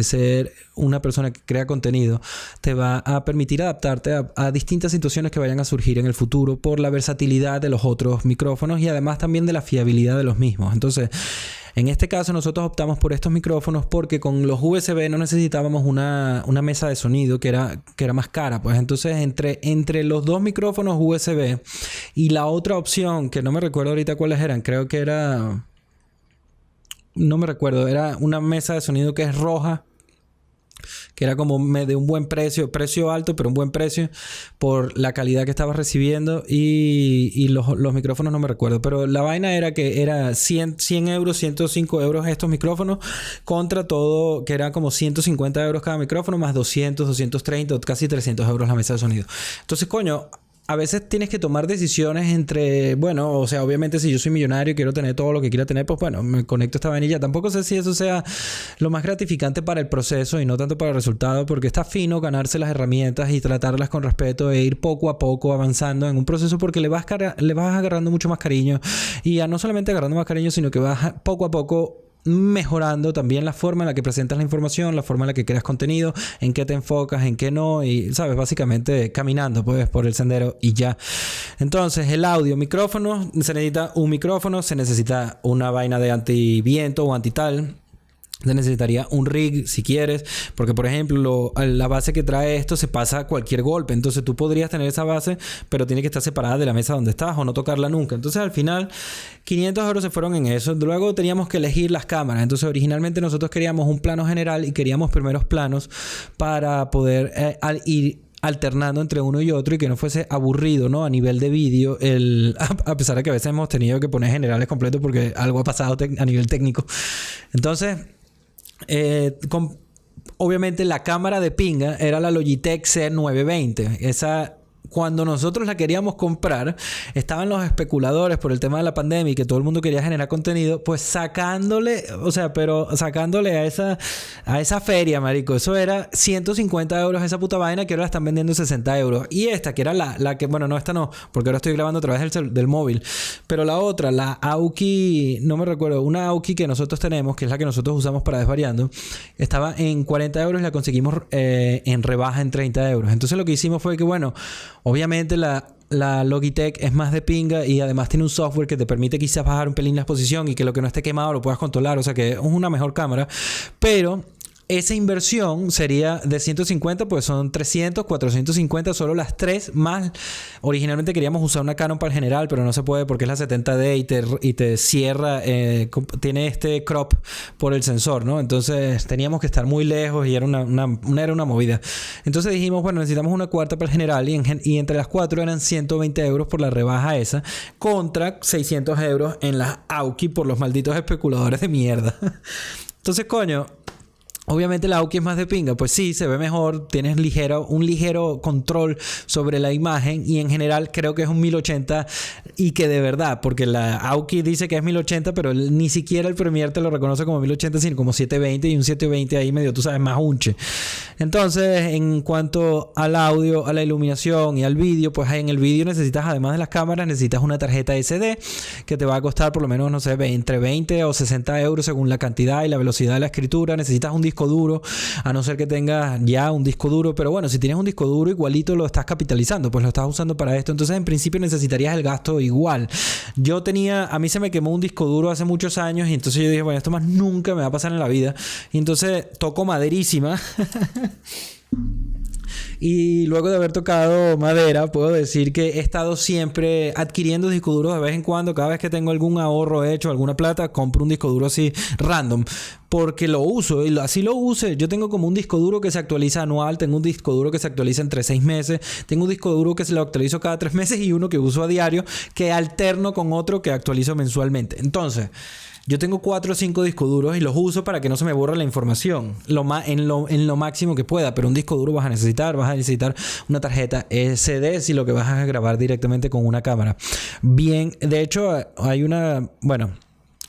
A: ser una persona que crea contenido, te va a permitir adaptarte a distintas situaciones que vayan a surgir en el futuro por la versatilidad de los otros micrófonos y además también de la fiabilidad de los mismos. Entonces, en este caso nosotros optamos por estos micrófonos porque con los USB no necesitábamos una mesa de sonido que era más cara. Pues entonces entre los dos micrófonos USB y la otra opción, que no me recuerdo ahorita cuáles eran, creo que era... No me recuerdo, era una mesa de sonido que es roja, que era como de un buen precio alto, pero un buen precio por la calidad que estabas recibiendo y los micrófonos no me recuerdo, pero la vaina era que era 100 euros, 105 euros estos micrófonos contra todo, que era como 150 euros cada micrófono más 200, 230, casi 300 euros la mesa de sonido. Entonces, coño, a veces tienes que tomar decisiones entre, bueno, o sea, obviamente si yo soy millonario y quiero tener todo lo que quiera tener, pues bueno, me conecto a esta vainilla. Tampoco sé si eso sea lo más gratificante para el proceso y no tanto para el resultado, porque está fino ganarse las herramientas y tratarlas con respeto e ir poco a poco avanzando en un proceso porque le vas agarrando mucho más cariño y no solamente agarrando más cariño, sino que vas poco a poco mejorando también la forma en la que presentas la información, la forma en la que creas contenido, en qué te enfocas, en qué no, y sabes, básicamente caminando pues por el sendero y ya. Entonces, el audio, micrófono, se necesita un micrófono, se necesita una vaina de antiviento o antital. Te necesitaría un rig si quieres, porque por ejemplo la base que trae esto se pasa a cualquier golpe, entonces tú podrías tener esa base pero tiene que estar separada de la mesa donde estás o no tocarla nunca. Entonces al final 500 euros se fueron en eso. Luego teníamos que elegir las cámaras. Entonces originalmente nosotros queríamos un plano general y queríamos primeros planos para poder ir alternando entre uno y otro y que no fuese aburrido, ¿no? A nivel de vídeo, a pesar de que a veces hemos tenido que poner generales completos porque algo ha pasado a nivel técnico. Entonces obviamente la cámara de pinga era la Logitech C920. Esa, cuando nosotros la queríamos comprar, estaban los especuladores por el tema de la pandemia y que todo el mundo quería generar contenido, pues sacándole a esa feria, marico. Eso era 150 euros esa puta vaina, que ahora la están vendiendo 60 euros. Y esta, que era la que, bueno, no, esta no, porque ahora estoy grabando a través del móvil. Pero la otra, la Aoki, no me recuerdo, una Aoki que nosotros tenemos, que es la que nosotros usamos para Desvariando, estaba en 40 euros y la conseguimos en rebaja en 30 euros. Entonces lo que hicimos fue que, bueno, obviamente la Logitech es más de pinga y además tiene un software que te permite quizás bajar un pelín la exposición y que lo que no esté quemado lo puedas controlar. O sea que es una mejor cámara. Pero esa inversión sería de 150, pues son 300, 450, solo las tres más. Originalmente queríamos usar una Canon para el general, pero no se puede porque es la 70D y te cierra, tiene este crop por el sensor, ¿no? Entonces teníamos que estar muy lejos y era una movida. Entonces dijimos, bueno, necesitamos una cuarta para el general y entre las cuatro eran 120 euros por la rebaja esa, contra 600 euros en las Aoki por los malditos especuladores de mierda. Entonces, coño, obviamente la Aoki es más de pinga. Pues sí, se ve mejor. Tienes un ligero control sobre la imagen. Y en general creo que es un 1080. Y que de verdad, porque la Aoki dice que es 1080, pero ni siquiera el Premiere te lo reconoce como 1080, sino como 720. Y un 720 ahí medio, tú sabes, más unche. Entonces, en cuanto al audio, a la iluminación y al vídeo, pues en el vídeo necesitas, además de las cámaras, necesitas una tarjeta SD que te va a costar por lo menos, no sé, entre 20 o 60 euros según la cantidad y la velocidad de la escritura. Necesitas un disco duro, a no ser que tengas ya un disco duro, pero bueno, si tienes un disco duro igualito lo estás capitalizando, pues lo estás usando para esto. Entonces en principio necesitarías el gasto igual. A mí se me quemó un disco duro hace muchos años y entonces yo dije, bueno, esto más nunca me va a pasar en la vida. Y entonces toco maderísima. Y luego de haber tocado madera, puedo decir que he estado siempre adquiriendo discos duros de vez en cuando. Cada vez que tengo algún ahorro hecho, alguna plata, compro un disco duro así random, porque lo uso y así lo use. Yo tengo como un disco duro que se actualiza anual, tengo un disco duro que se actualiza entre 6 meses, tengo un disco duro que se lo actualizo cada 3 meses y uno que uso a diario, que alterno con otro que actualizo mensualmente. Entonces, yo tengo 4 o 5 discos duros y los uso para que no se me borre la información. En lo máximo que pueda. Pero un disco duro vas a necesitar una tarjeta SD si lo que vas a grabar directamente con una cámara. Bien, de hecho, hay una... Bueno...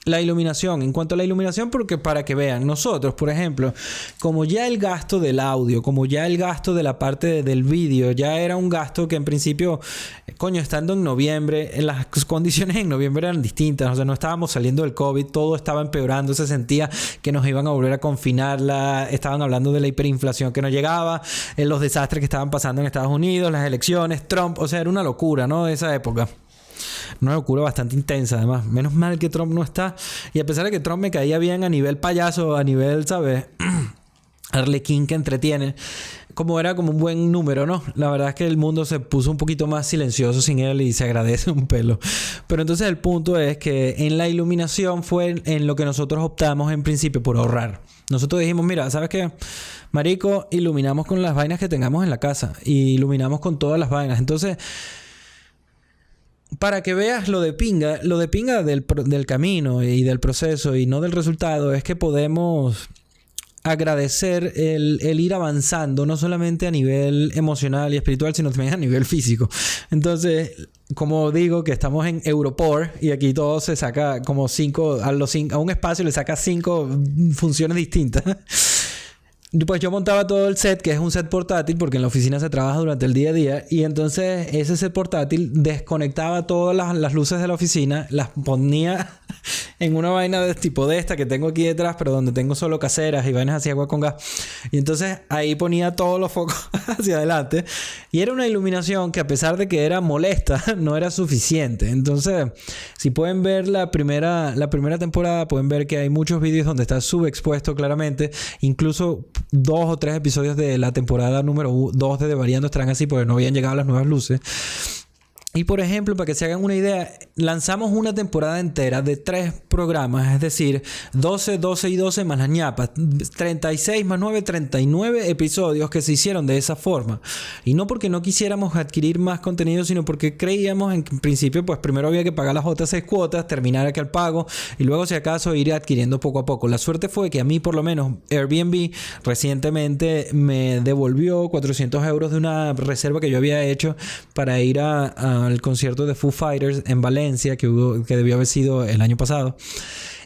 A: La iluminación. En cuanto a la iluminación, porque para que vean, nosotros, por ejemplo, como ya el gasto del audio, como ya el gasto de la parte del vídeo, ya era un gasto que en principio, coño, estando en noviembre, las condiciones en noviembre eran distintas. O sea, no estábamos saliendo del COVID, todo estaba empeorando, se sentía que nos iban a volver a confinar. Estaban hablando de la hiperinflación que no llegaba, los desastres que estaban pasando en Estados Unidos, las elecciones, Trump, o sea, era una locura, ¿no? De esa época. Una locura bastante intensa, además. Menos mal que Trump no está. Y a pesar de que Trump me caía bien a nivel payaso, a nivel, ¿sabes? Arlequín que entretiene. Como era como un buen número, ¿no? La verdad es que el mundo se puso un poquito más silencioso sin él y se agradece un pelo. Pero entonces el punto es que en la iluminación fue en lo que nosotros optamos en principio por ahorrar. Nosotros dijimos, mira, ¿sabes qué? Marico, iluminamos con las vainas que tengamos en la casa. Y iluminamos con todas las vainas. Entonces... Para que veas lo de pinga del camino y del proceso y no del resultado, es que podemos agradecer el ir avanzando, no solamente a nivel emocional y espiritual, sino también a nivel físico. Entonces, como digo, que estamos en Europor y aquí todo se saca como 5, a un espacio le saca 5 funciones distintas. Pues yo montaba todo el set, que es un set portátil, porque en la oficina se trabaja durante el día a día. Y entonces ese set portátil desconectaba todas las luces de la oficina, las ponía en una vaina de tipo de esta que tengo aquí detrás, pero donde tengo solo caseras y vainas así agua con gas. Y entonces ahí ponía todos los focos hacia adelante. Y era una iluminación que, a pesar de que era molesta, no era suficiente. Entonces, si pueden ver la primera temporada, pueden ver que hay muchos vídeos donde está subexpuesto claramente. Incluso 2 o 3 episodios de la temporada número 2 de Variando estarán así porque no habían llegado las nuevas luces. Y por ejemplo, para que se hagan una idea, lanzamos una temporada entera de 3 programas, es decir, 12, 12 y 12 más las ñapas, 36 más 9, 39 episodios que se hicieron de esa forma. Y no porque no quisiéramos adquirir más contenido, sino porque creíamos en principio, pues primero había que pagar las otras 6 cuotas, terminar aquel pago y luego, si acaso, ir adquiriendo poco a poco. La suerte fue que a mí, por lo menos, Airbnb recientemente me devolvió 400 euros de una reserva que yo había hecho para ir al concierto de Foo Fighters en Valencia, que debió haber sido el año pasado.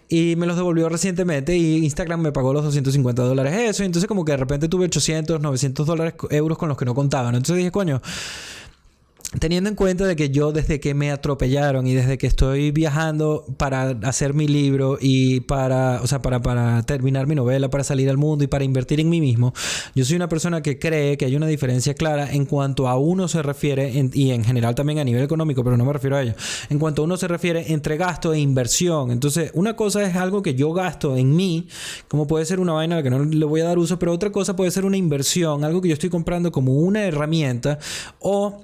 A: Y me los devolvió recientemente y Instagram me pagó los $250 eso. Y entonces como que de repente tuve 800, 900 euros con los que no contaban. Entonces dije, coño, teniendo en cuenta de que yo, desde que me atropellaron y desde que estoy viajando para hacer mi libro y para terminar mi novela, para salir al mundo y para invertir en mí mismo, yo soy una persona que cree que hay una diferencia clara en cuanto a uno se refiere, y en general también a nivel económico, pero no me refiero a ello, en cuanto a uno se refiere entre gasto e inversión. Entonces, una cosa es algo que yo gasto en mí, como puede ser una vaina a la que no le voy a dar uso, pero otra cosa puede ser una inversión, algo que yo estoy comprando como una herramienta o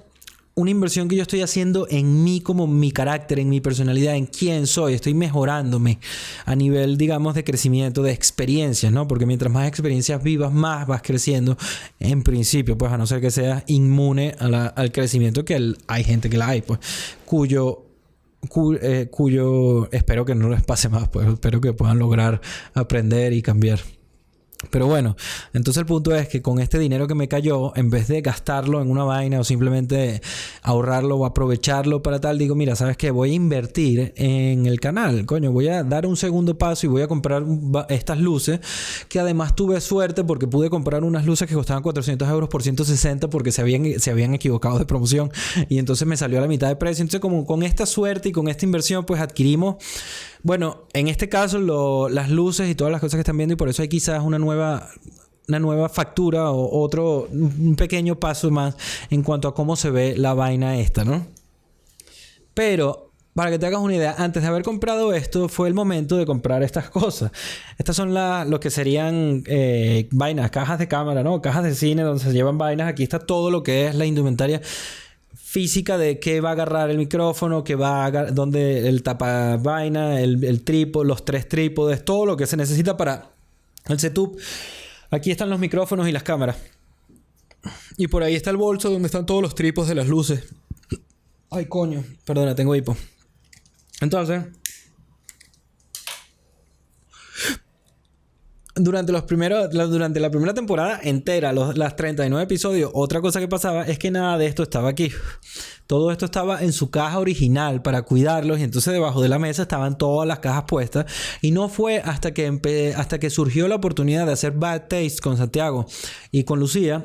A: una inversión que yo estoy haciendo en mí, como mi carácter, en mi personalidad, en quién soy. Estoy mejorándome a nivel, digamos, de crecimiento, de experiencias, ¿no? Porque mientras más experiencias vivas, más vas creciendo. En principio, pues, a no ser que seas inmune al crecimiento, que hay gente que la hay, pues, cuyo espero que no les pase más, pues, espero que puedan lograr aprender y cambiar. Pero bueno, entonces el punto es que con este dinero que me cayó, en vez de gastarlo en una vaina o simplemente ahorrarlo o aprovecharlo para tal, digo, mira, ¿sabes qué? Voy a invertir en el canal. Coño, voy a dar un segundo paso y voy a comprar estas luces, que además tuve suerte porque pude comprar unas luces que costaban 400 euros por 160 porque se habían equivocado de promoción y entonces me salió a la mitad de precio. Entonces, como con esta suerte y con esta inversión, pues adquirimos, bueno, en este caso las luces y todas las cosas que están viendo, y por eso hay quizás una nueva factura o un pequeño paso más en cuanto a cómo se ve la vaina esta, ¿no? Pero para que te hagas una idea, antes de haber comprado esto, fue el momento de comprar estas cosas. Estas son lo que serían vainas, cajas de cámara, ¿no? Cajas de cine donde se llevan vainas. Aquí está todo lo que es la indumentaria física de qué va a agarrar el micrófono, donde el tapa vaina, el trípode, los 3 trípodes, todo lo que se necesita para el setup. Aquí están los micrófonos y las cámaras. Y por ahí está el bolso donde están todos los trípodes de las luces. Ay, coño. Perdona, tengo hipo. Entonces, durante la primera temporada entera, las 39 episodios, otra cosa que pasaba es que nada de esto estaba aquí. Todo esto estaba en su caja original para cuidarlos y entonces debajo de la mesa estaban todas las cajas puestas y no fue hasta que surgió la oportunidad de hacer Bad Taste con Santiago y con Lucía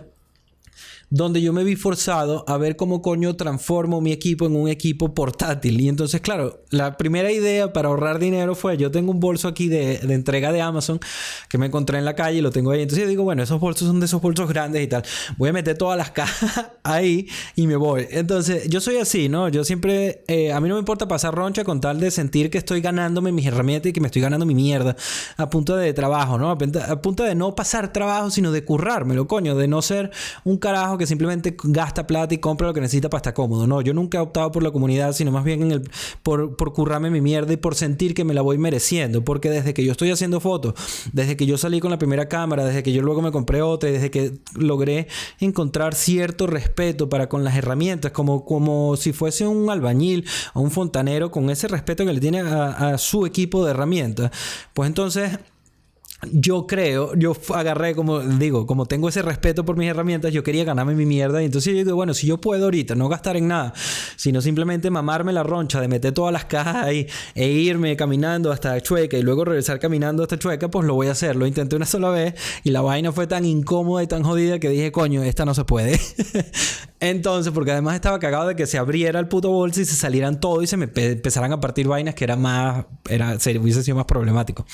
A: donde yo me vi forzado a ver cómo coño transformo mi equipo en un equipo portátil. Y entonces, claro, la primera idea para ahorrar dinero fue, yo tengo un bolso aquí de entrega de Amazon que me encontré en la calle y lo tengo ahí. Entonces yo digo, bueno, esos bolsos son de esos bolsos grandes y tal. Voy a meter todas las cajas ahí y me voy. Entonces, yo soy así, ¿no? Yo siempre, a mí no me importa pasar roncha con tal de sentir que estoy ganándome mis herramientas y que me estoy ganando mi mierda a punta de trabajo, ¿no? A punta de no pasar trabajo, sino de currármelo, coño, de no ser un carajo que simplemente gasta plata y compra lo que necesita para estar cómodo. No, yo nunca he optado por la comunidad, sino más bien por currarme mi mierda y por sentir que me la voy mereciendo. Porque desde que yo estoy haciendo fotos, desde que yo salí con la primera cámara, desde que yo luego me compré otra y desde que logré encontrar cierto respeto para con las herramientas, como si fuese un albañil o un fontanero, con ese respeto que le tiene a su equipo de herramientas, pues entonces yo agarré, como tengo ese respeto por mis herramientas, yo quería ganarme mi mierda. Y entonces yo digo, bueno, si yo puedo ahorita no gastar en nada, sino simplemente mamarme la roncha de meter todas las cajas ahí e irme caminando hasta Chueca y luego regresar caminando hasta Chueca, pues lo voy a hacer. Lo intenté una sola vez y la vaina fue tan incómoda y tan jodida que dije, coño, esta no se puede. Entonces, porque además estaba cagado de que se abriera el puto bolso y se salieran todo y se me empezaran a partir vainas que hubiese sido más problemático.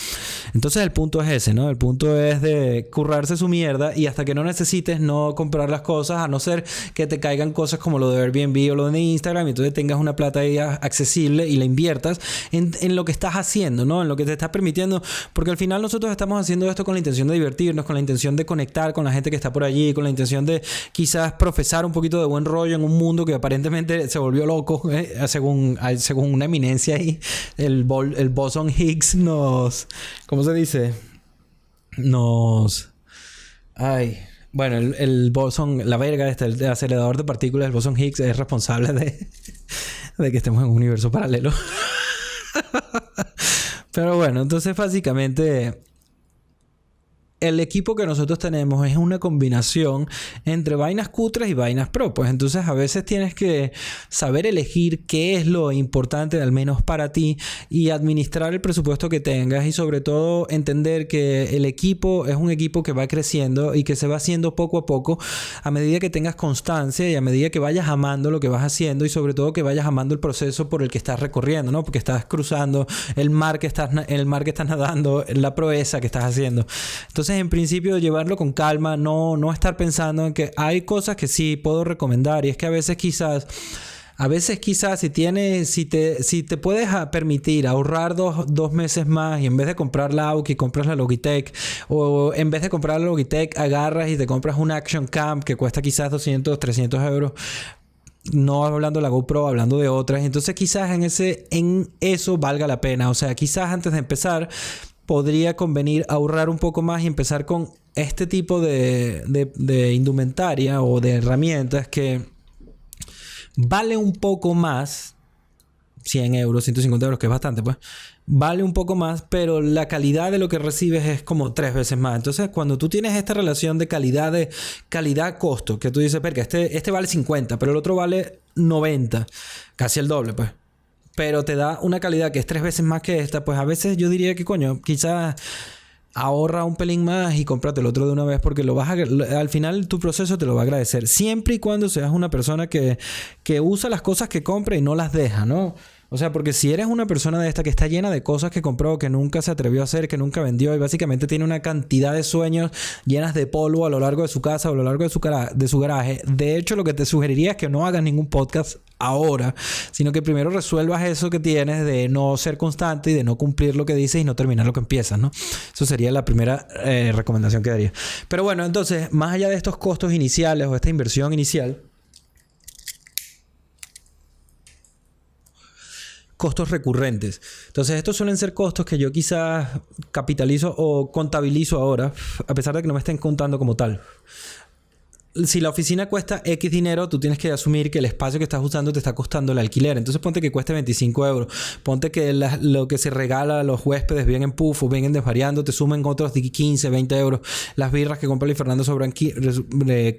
A: Entonces el punto es ese, ¿no? El punto es de currarse su mierda y hasta que no necesites no comprar las cosas, a no ser que te caigan cosas como lo de Airbnb o lo de Instagram y entonces tengas una plata ahí accesible y la inviertas en lo que estás haciendo, ¿no? En lo que te estás permitiendo, porque al final nosotros estamos haciendo esto con la intención de divertirnos, con la intención de conectar con la gente que está por allí, con la intención de quizás profesar un poquito de buen rollo en un mundo que aparentemente se volvió loco, según una eminencia ahí. El Boson Higgs ¿cómo se dice? Bueno, el bosón, la verga, el acelerador de partículas, el bosón Higgs es responsable de que estemos en un universo paralelo. Pero bueno, entonces básicamente el equipo que nosotros tenemos es una combinación entre vainas cutres y vainas pro. Pues entonces a veces tienes que saber elegir qué es lo importante, al menos para ti, y administrar el presupuesto que tengas y sobre todo entender que el equipo es un equipo que va creciendo y que se va haciendo poco a poco a medida que tengas constancia y a medida que vayas amando lo que vas haciendo y sobre todo que vayas amando el proceso por el que estás recorriendo, ¿no? Porque estás cruzando el mar que estás nadando, la proeza que estás haciendo. Entonces, en principio, llevarlo con calma, no estar pensando en que hay cosas que sí puedo recomendar y es que a veces quizás si te puedes permitir ahorrar dos meses más y en vez de comprar la Aukey compras la Logitech, o en vez de comprar la Logitech agarras y te compras una Action Cam que cuesta quizás 200, 300 euros. No hablando de la GoPro, hablando de otras. Entonces quizás en eso valga la pena. O sea, quizás antes de empezar podría convenir ahorrar un poco más y empezar con este tipo de indumentaria o de herramientas que vale un poco más, 100 euros, 150 euros, que es bastante, pues, vale un poco más, pero la calidad de lo que recibes es como 3 veces más. Entonces, cuando tú tienes esta relación de calidad-costo, que tú dices, verga, este vale 50, pero el otro vale 90, casi el doble, pues, pero te da una calidad que es 3 veces más que esta, pues a veces yo diría que, coño, quizás ahorra un pelín más y cómprate el otro de una vez porque al final tu proceso te lo va a agradecer. Siempre y cuando seas una persona que usa las cosas que compra y no las deja, ¿no? O sea, porque si eres una persona de esta que está llena de cosas que compró, que nunca se atrevió a hacer, que nunca vendió y básicamente tiene una cantidad de sueños llenas de polvo a lo largo de su casa o a lo largo de su garaje. De hecho, lo que te sugeriría es que no hagas ningún podcast ahora, sino que primero resuelvas eso que tienes de no ser constante y de no cumplir lo que dices y no terminar lo que empiezas, ¿no? Eso sería la primera recomendación que daría. Pero bueno, entonces, más allá de estos costos iniciales o esta inversión inicial, costos recurrentes. Entonces, estos suelen ser costos que yo quizás capitalizo o contabilizo ahora, a pesar de que no me estén contando como tal. si la oficina cuesta X dinero, tú tienes que asumir que el espacio que estás usando te está costando el alquiler. Entonces ponte que cueste 25 euros. Ponte que lo que se regala a los huéspedes, bien en Puff o bien en Desvariando, te sumen otros 15, 20 euros. Las birras que compra Luis Fernando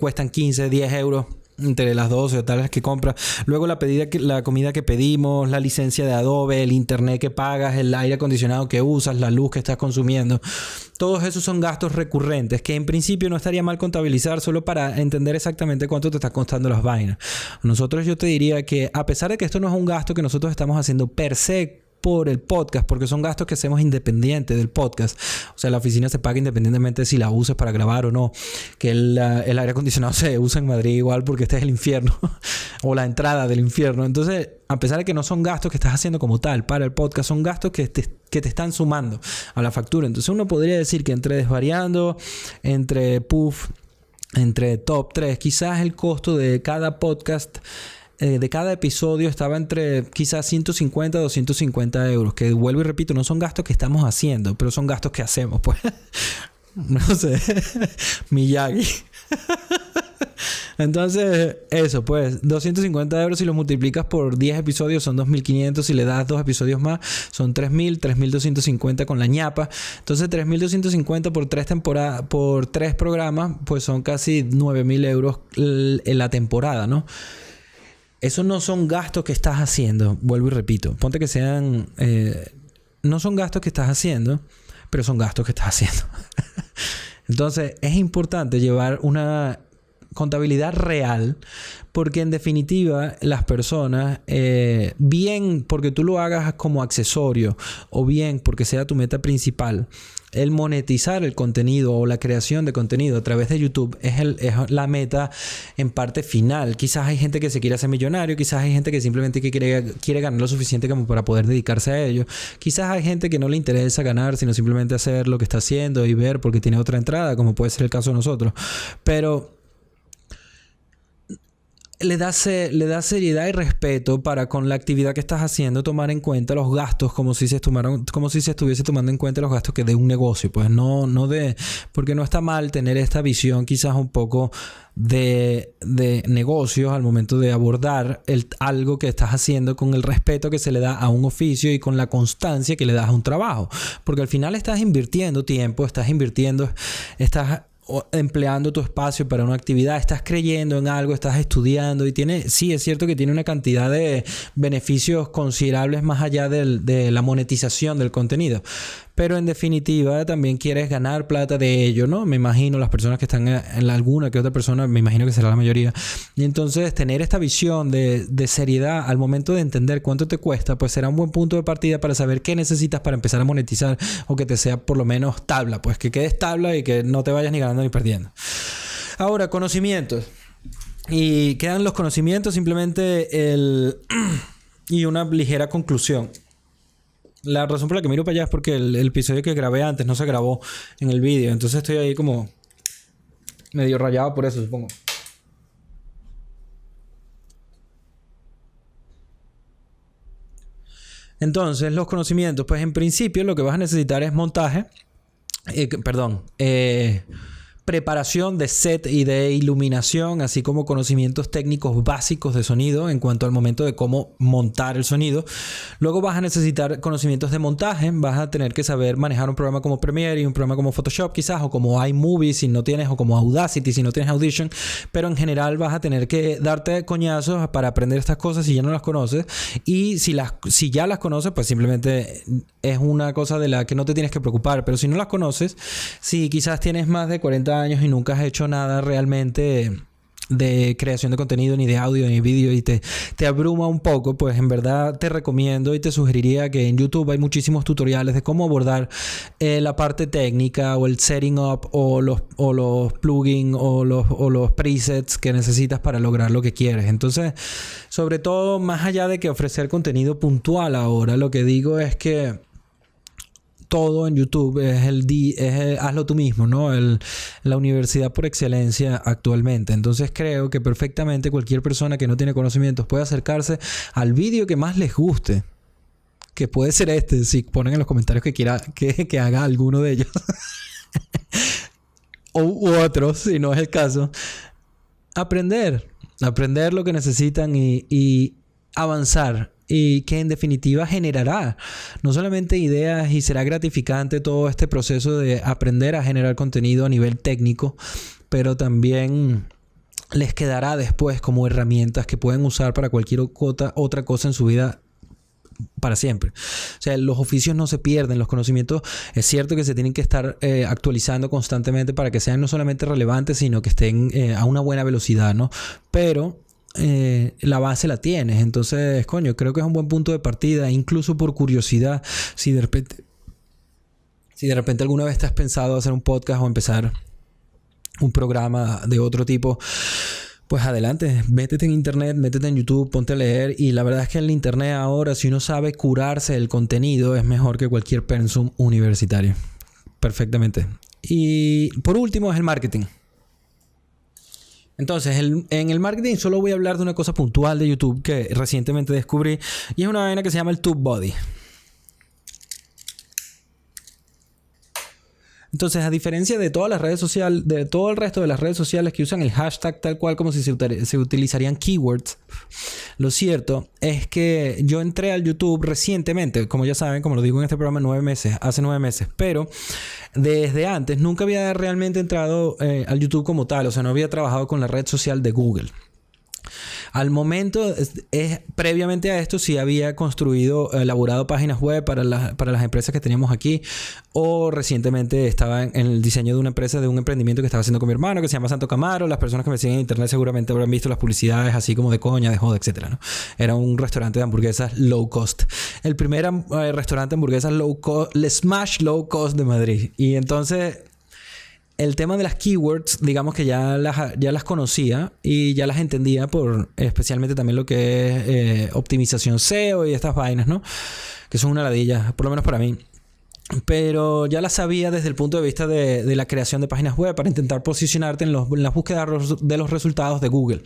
A: cuestan 15, 10 euros. Entre las 12 o tales que compras. Luego la comida que pedimos, la licencia de Adobe, el internet que pagas, el aire acondicionado que usas, la luz que estás consumiendo. Todos esos son gastos recurrentes que en principio no estaría mal contabilizar solo para entender exactamente cuánto te está costando las vainas. Nosotros, yo te diría que a pesar de que esto no es un gasto que nosotros estamos haciendo per se por el podcast, porque son gastos que hacemos independientes del podcast. O sea, la oficina se paga independientemente de si la uses para grabar o no. Que el aire acondicionado se usa en Madrid igual porque este es el infierno o la entrada del infierno. Entonces, a pesar de que no son gastos que estás haciendo como tal para el podcast, son gastos que te están sumando a la factura. Entonces, uno podría decir que entre Desvariando, entre Puff, entre Top 3, quizás el costo de cada podcast, de cada episodio, estaba entre quizás 150 a 250 euros. Que vuelvo y repito, no son gastos que estamos haciendo, pero son gastos que hacemos, pues. No sé. Miyagi. Entonces, eso, pues, 250 euros si lo multiplicas por 10 episodios son 2.500. Si le das 2 episodios más, son 3.000, 3.250 con la ñapa. Entonces, 3.250 por 3 temporadas, por 3 programas, pues son casi 9.000 euros en la temporada, ¿no? Esos no son gastos que estás haciendo. Vuelvo y repito. Ponte que sean... no son gastos que estás haciendo, pero son gastos que estás haciendo. Entonces, es importante llevar una contabilidad real, porque en definitiva las personas, bien porque tú lo hagas como accesorio o bien porque sea tu meta principal, el monetizar el contenido o la creación de contenido a través de YouTube es la meta en parte final. Quizás hay gente que se quiere hacer millonario, quizás hay gente que simplemente quiere ganar lo suficiente como para poder dedicarse a ello. Quizás hay gente que no le interesa ganar, sino simplemente hacer lo que está haciendo y ver porque tiene otra entrada, como puede ser el caso de nosotros. Pero le da seriedad y respeto para con la actividad que estás haciendo, tomar en cuenta los gastos como si se estuviese tomando en cuenta los gastos que de un negocio, pues porque no está mal tener esta visión quizás un poco de negocios al momento de abordar algo que estás haciendo con el respeto que se le da a un oficio y con la constancia que le das a un trabajo, porque al final estás invirtiendo tiempo, estás empleando tu espacio para una actividad, estás creyendo en algo, estás estudiando y sí, es cierto que tiene una cantidad de beneficios considerables más allá de la monetización del contenido, pero en definitiva también quieres ganar plata de ello, ¿no? Me imagino las personas que están en alguna que otra persona, me imagino que será la mayoría, y entonces tener esta visión de seriedad al momento de entender cuánto te cuesta, pues será un buen punto de partida para saber qué necesitas para empezar a monetizar, o que te sea por lo menos tabla, pues que quedes tabla y que no te vayas ni ganando ni perdiendo. Ahora, conocimientos. Y quedan los conocimientos, simplemente y una ligera conclusión. La razón por la que miro para allá es porque el episodio que grabé antes no se grabó en el vídeo. Entonces estoy ahí como medio rayado por eso, supongo. Entonces, los conocimientos. Pues en principio lo que vas a necesitar es montaje. Preparación de set y de iluminación, así como conocimientos técnicos básicos de sonido en cuanto al momento de cómo montar el sonido. Luego vas a necesitar conocimientos de montaje. Vas a tener que saber manejar un programa como Premiere y un programa como Photoshop quizás, o como iMovie si no tienes, o como Audacity si no tienes Audition. Pero en general vas a tener que darte coñazos para aprender estas cosas si ya no las conoces. Y si ya las conoces, pues simplemente es una cosa de la que no te tienes que preocupar. Pero si no las conoces, si quizás tienes más de 40 años y nunca has hecho nada realmente de creación de contenido, ni de audio, ni de vídeo, y te abruma un poco, pues en verdad te recomiendo y te sugeriría que en YouTube hay muchísimos tutoriales de cómo abordar la parte técnica, o el setting up, o los plugins, o los presets que necesitas para lograr lo que quieres. Entonces, sobre todo, más allá de que ofrecer contenido puntual ahora, lo que digo es que todo en YouTube es hazlo tú mismo, ¿no? La universidad por excelencia actualmente. Entonces creo que perfectamente cualquier persona que no tiene conocimientos puede acercarse al vídeo que más les guste. Que puede ser si ponen en los comentarios que quiera que haga alguno de ellos. U otros, si no es el caso. aprender lo que necesitan y avanzar. Y que en definitiva generará no solamente ideas y será gratificante todo este proceso de aprender a generar contenido a nivel técnico, pero también les quedará después como herramientas que pueden usar para cualquier otra cosa en su vida para siempre. O sea, los oficios no se pierden, los conocimientos es cierto que se tienen que estar actualizando constantemente para que sean no solamente relevantes, sino que estén a una buena velocidad, ¿no? Pero la base la tienes. Entonces, coño, creo que es un buen punto de partida, incluso por curiosidad, si de repente alguna vez te has pensado hacer un podcast o empezar un programa de otro tipo, pues adelante, métete en internet, métete en YouTube, ponte a leer. Y la verdad es que el internet ahora, si uno sabe curarse el contenido, es mejor que cualquier pensum universitario. Perfectamente. Y por último es el marketing. Entonces, en el marketing solo voy a hablar de una cosa puntual de YouTube que recientemente descubrí, y es una vaina que se llama el TubeBuddy. Entonces, a diferencia de todas las redes sociales, de todo el resto de las redes sociales que usan el hashtag tal cual como si se utilizarían keywords, lo cierto es que yo entré al YouTube recientemente, como ya saben, como lo digo en este programa, hace 9 meses, pero desde antes nunca había realmente entrado al YouTube como tal, o sea, no había trabajado con la red social de Google. Al momento, previamente a esto, sí había elaborado páginas web para las empresas que teníamos aquí, o recientemente estaba en el diseño de una empresa, de un emprendimiento que estaba haciendo con mi hermano, que se llama Santo Camaro. Las personas que me siguen en internet seguramente habrán visto las publicidades así como de coña, de joda, etcétera, ¿no? Era un restaurante de hamburguesas low cost. El primer restaurante de hamburguesas low cost, el Smash Low Cost de Madrid. Y entonces el tema de las keywords, digamos que ya las conocía y ya las entendía por especialmente también lo que es optimización SEO y estas vainas, ¿no? Que son una ladilla, por lo menos para mí. Pero ya la sabía desde el punto de vista de la creación de páginas web para intentar posicionarte en las búsquedas de los resultados de Google.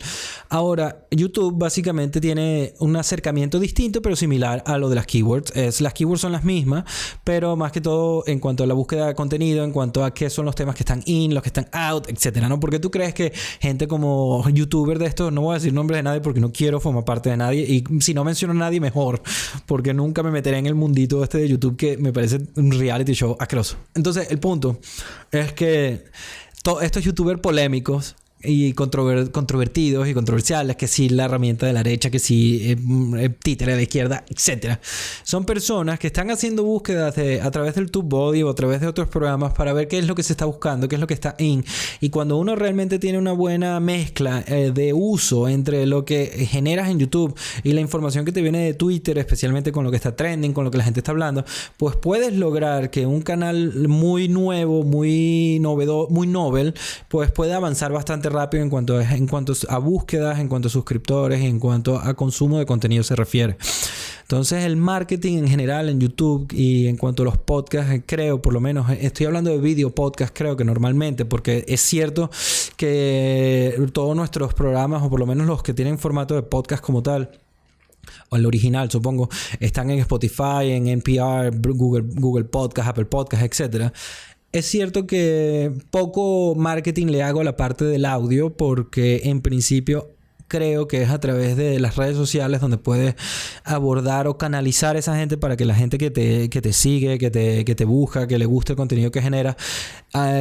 A: Ahora, YouTube básicamente tiene un acercamiento distinto pero similar a lo de las keywords. Las keywords son las mismas, pero más que todo en cuanto a la búsqueda de contenido, en cuanto a qué son los temas que están in, los que están out, etcétera, ¿no? Porque tú crees que gente como youtuber de esto, no voy a decir nombres de nadie porque no quiero formar parte de nadie, y si no menciono a nadie mejor, porque nunca me meteré en el mundito este de YouTube que me parece un reality show asqueroso. Entonces, el punto es que todos estos youtubers polémicos y controvertidos y controversiales, que si la herramienta de la derecha, que si títere de la izquierda, etcétera, son personas que están haciendo búsquedas a través del TubeBuddy o a través de otros programas para ver qué es lo que se está buscando, qué es lo que está in. Y cuando uno realmente tiene una buena mezcla de uso entre lo que generas en YouTube y la información que te viene de Twitter, especialmente con lo que está trending, con lo que la gente está hablando, pues puedes lograr que un canal muy nuevo, muy novedoso, muy novel, pues puede avanzar bastante rápido en cuanto a búsquedas, en cuanto a suscriptores, en cuanto a consumo de contenido se refiere. Entonces, el marketing en general en YouTube y en cuanto a los podcasts, creo, por lo menos, estoy hablando de video podcast, creo que normalmente, porque es cierto que todos nuestros programas, o por lo menos los que tienen formato de podcast como tal, o el original, supongo, están en Spotify, en NPR, Google Podcast, Apple Podcast, etcétera. Es cierto que poco marketing le hago a la parte del audio porque en principio creo que es a través de las redes sociales donde puedes abordar o canalizar a esa gente para que la gente que te sigue, que te busca, que le guste el contenido que genera,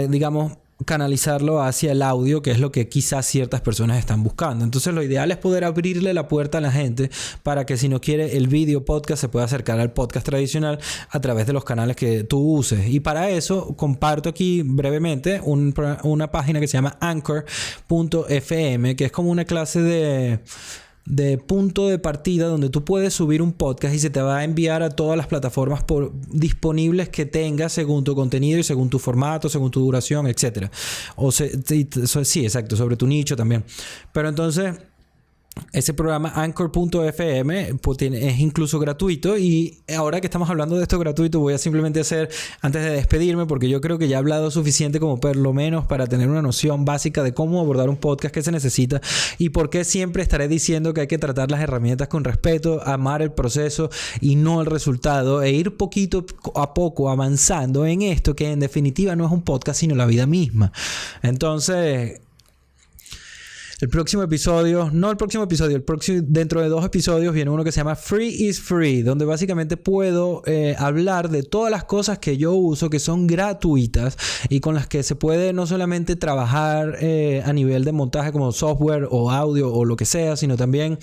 A: digamos, canalizarlo hacia el audio, que es lo que quizás ciertas personas están buscando. Entonces lo ideal es poder abrirle la puerta a la gente para que si no quiere el video podcast se pueda acercar al podcast tradicional a través de los canales que tú uses. Y para eso comparto aquí brevemente una página que se llama Anchor.fm, que es como una clase de punto de partida donde tú puedes subir un podcast y se te va a enviar a todas las plataformas disponibles que tengas según tu contenido y según tu formato, según tu duración, etcétera. Sí, exacto, sobre tu nicho también. Pero entonces, ese programa Anchor.fm es incluso gratuito, y ahora que estamos hablando de esto gratuito voy a simplemente hacer, antes de despedirme, porque yo creo que ya he hablado suficiente como por lo menos para tener una noción básica de cómo abordar un podcast que se necesita y por qué siempre estaré diciendo que hay que tratar las herramientas con respeto, amar el proceso y no el resultado, e ir poquito a poco avanzando en esto que en definitiva no es un podcast sino la vida misma. Entonces, El próximo episodio, dentro de 2 episodios viene uno que se llama Free is Free, donde básicamente puedo hablar de todas las cosas que yo uso que son gratuitas y con las que se puede no solamente trabajar a nivel de montaje como software o audio o lo que sea, sino también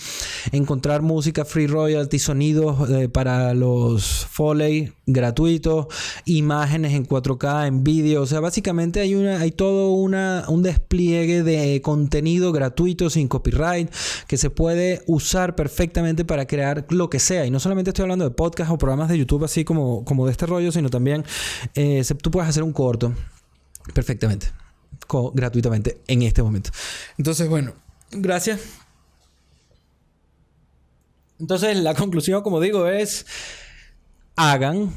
A: encontrar música free royalty, sonidos para los Foley gratuitos, imágenes en 4K, en vídeo. O sea, básicamente hay todo un despliegue de contenido gratuito sin copyright que se puede usar perfectamente para crear lo que sea. Y no solamente estoy hablando de podcast o programas de YouTube así como de este rollo, sino también tú puedes hacer un corto perfectamente, gratuitamente en este momento. Entonces, bueno, gracias. Entonces, la conclusión, como digo, es hagan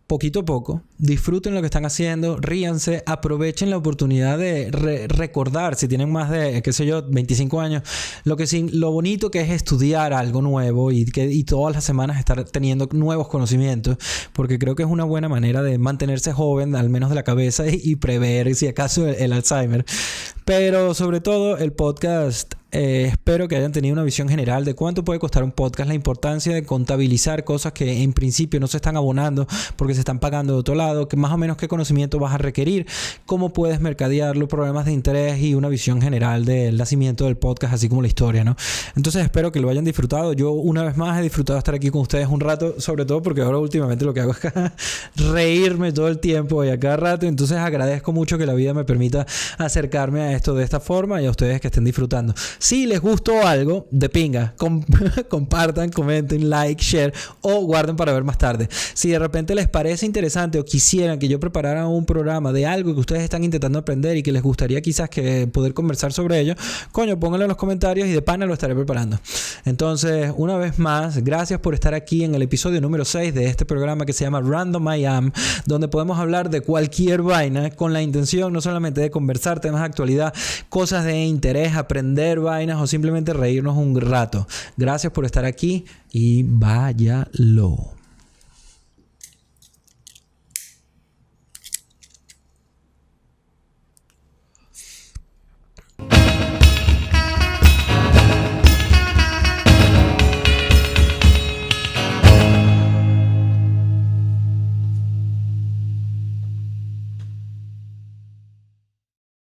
A: poquito a poco, disfruten lo que están haciendo, ríanse, aprovechen la oportunidad de recordar, si tienen más de, 25 años, lo bonito que es estudiar algo nuevo y todas las semanas estar teniendo nuevos conocimientos, porque creo que es una buena manera de mantenerse joven, al menos de la cabeza, y prever si acaso el Alzheimer. Pero sobre todo el podcast, espero que hayan tenido una visión general de cuánto puede costar un podcast, la importancia de contabilizar cosas que en principio no se están abonando porque se están pagando de otro lado, que más o menos qué conocimiento vas a requerir, cómo puedes mercadearlo, problemas de interés y una visión general del nacimiento del podcast, así como la historia, ¿no? Entonces espero que lo hayan disfrutado. Yo una vez más he disfrutado estar aquí con ustedes un rato, sobre todo porque ahora últimamente lo que hago es reírme todo el tiempo y a cada rato. Entonces agradezco mucho que la vida me permita acercarme a esto de esta forma y a ustedes que estén disfrutando. Si les gustó algo, de pinga, compartan, comenten, like, share o guarden para ver más tarde. Si de repente les parece interesante o quisieran que yo preparara un programa de algo que ustedes están intentando aprender y que les gustaría quizás que poder conversar sobre ello, coño, pónganlo en los comentarios y de pana lo estaré preparando. Entonces, una vez más, gracias por estar aquí en el episodio número 6 de este programa que se llama Random I Am, donde podemos hablar de cualquier vaina con la intención no solamente de conversar temas de actualidad, cosas de interés, aprender vainas o simplemente reírnos un rato. Gracias por estar aquí y váyalo.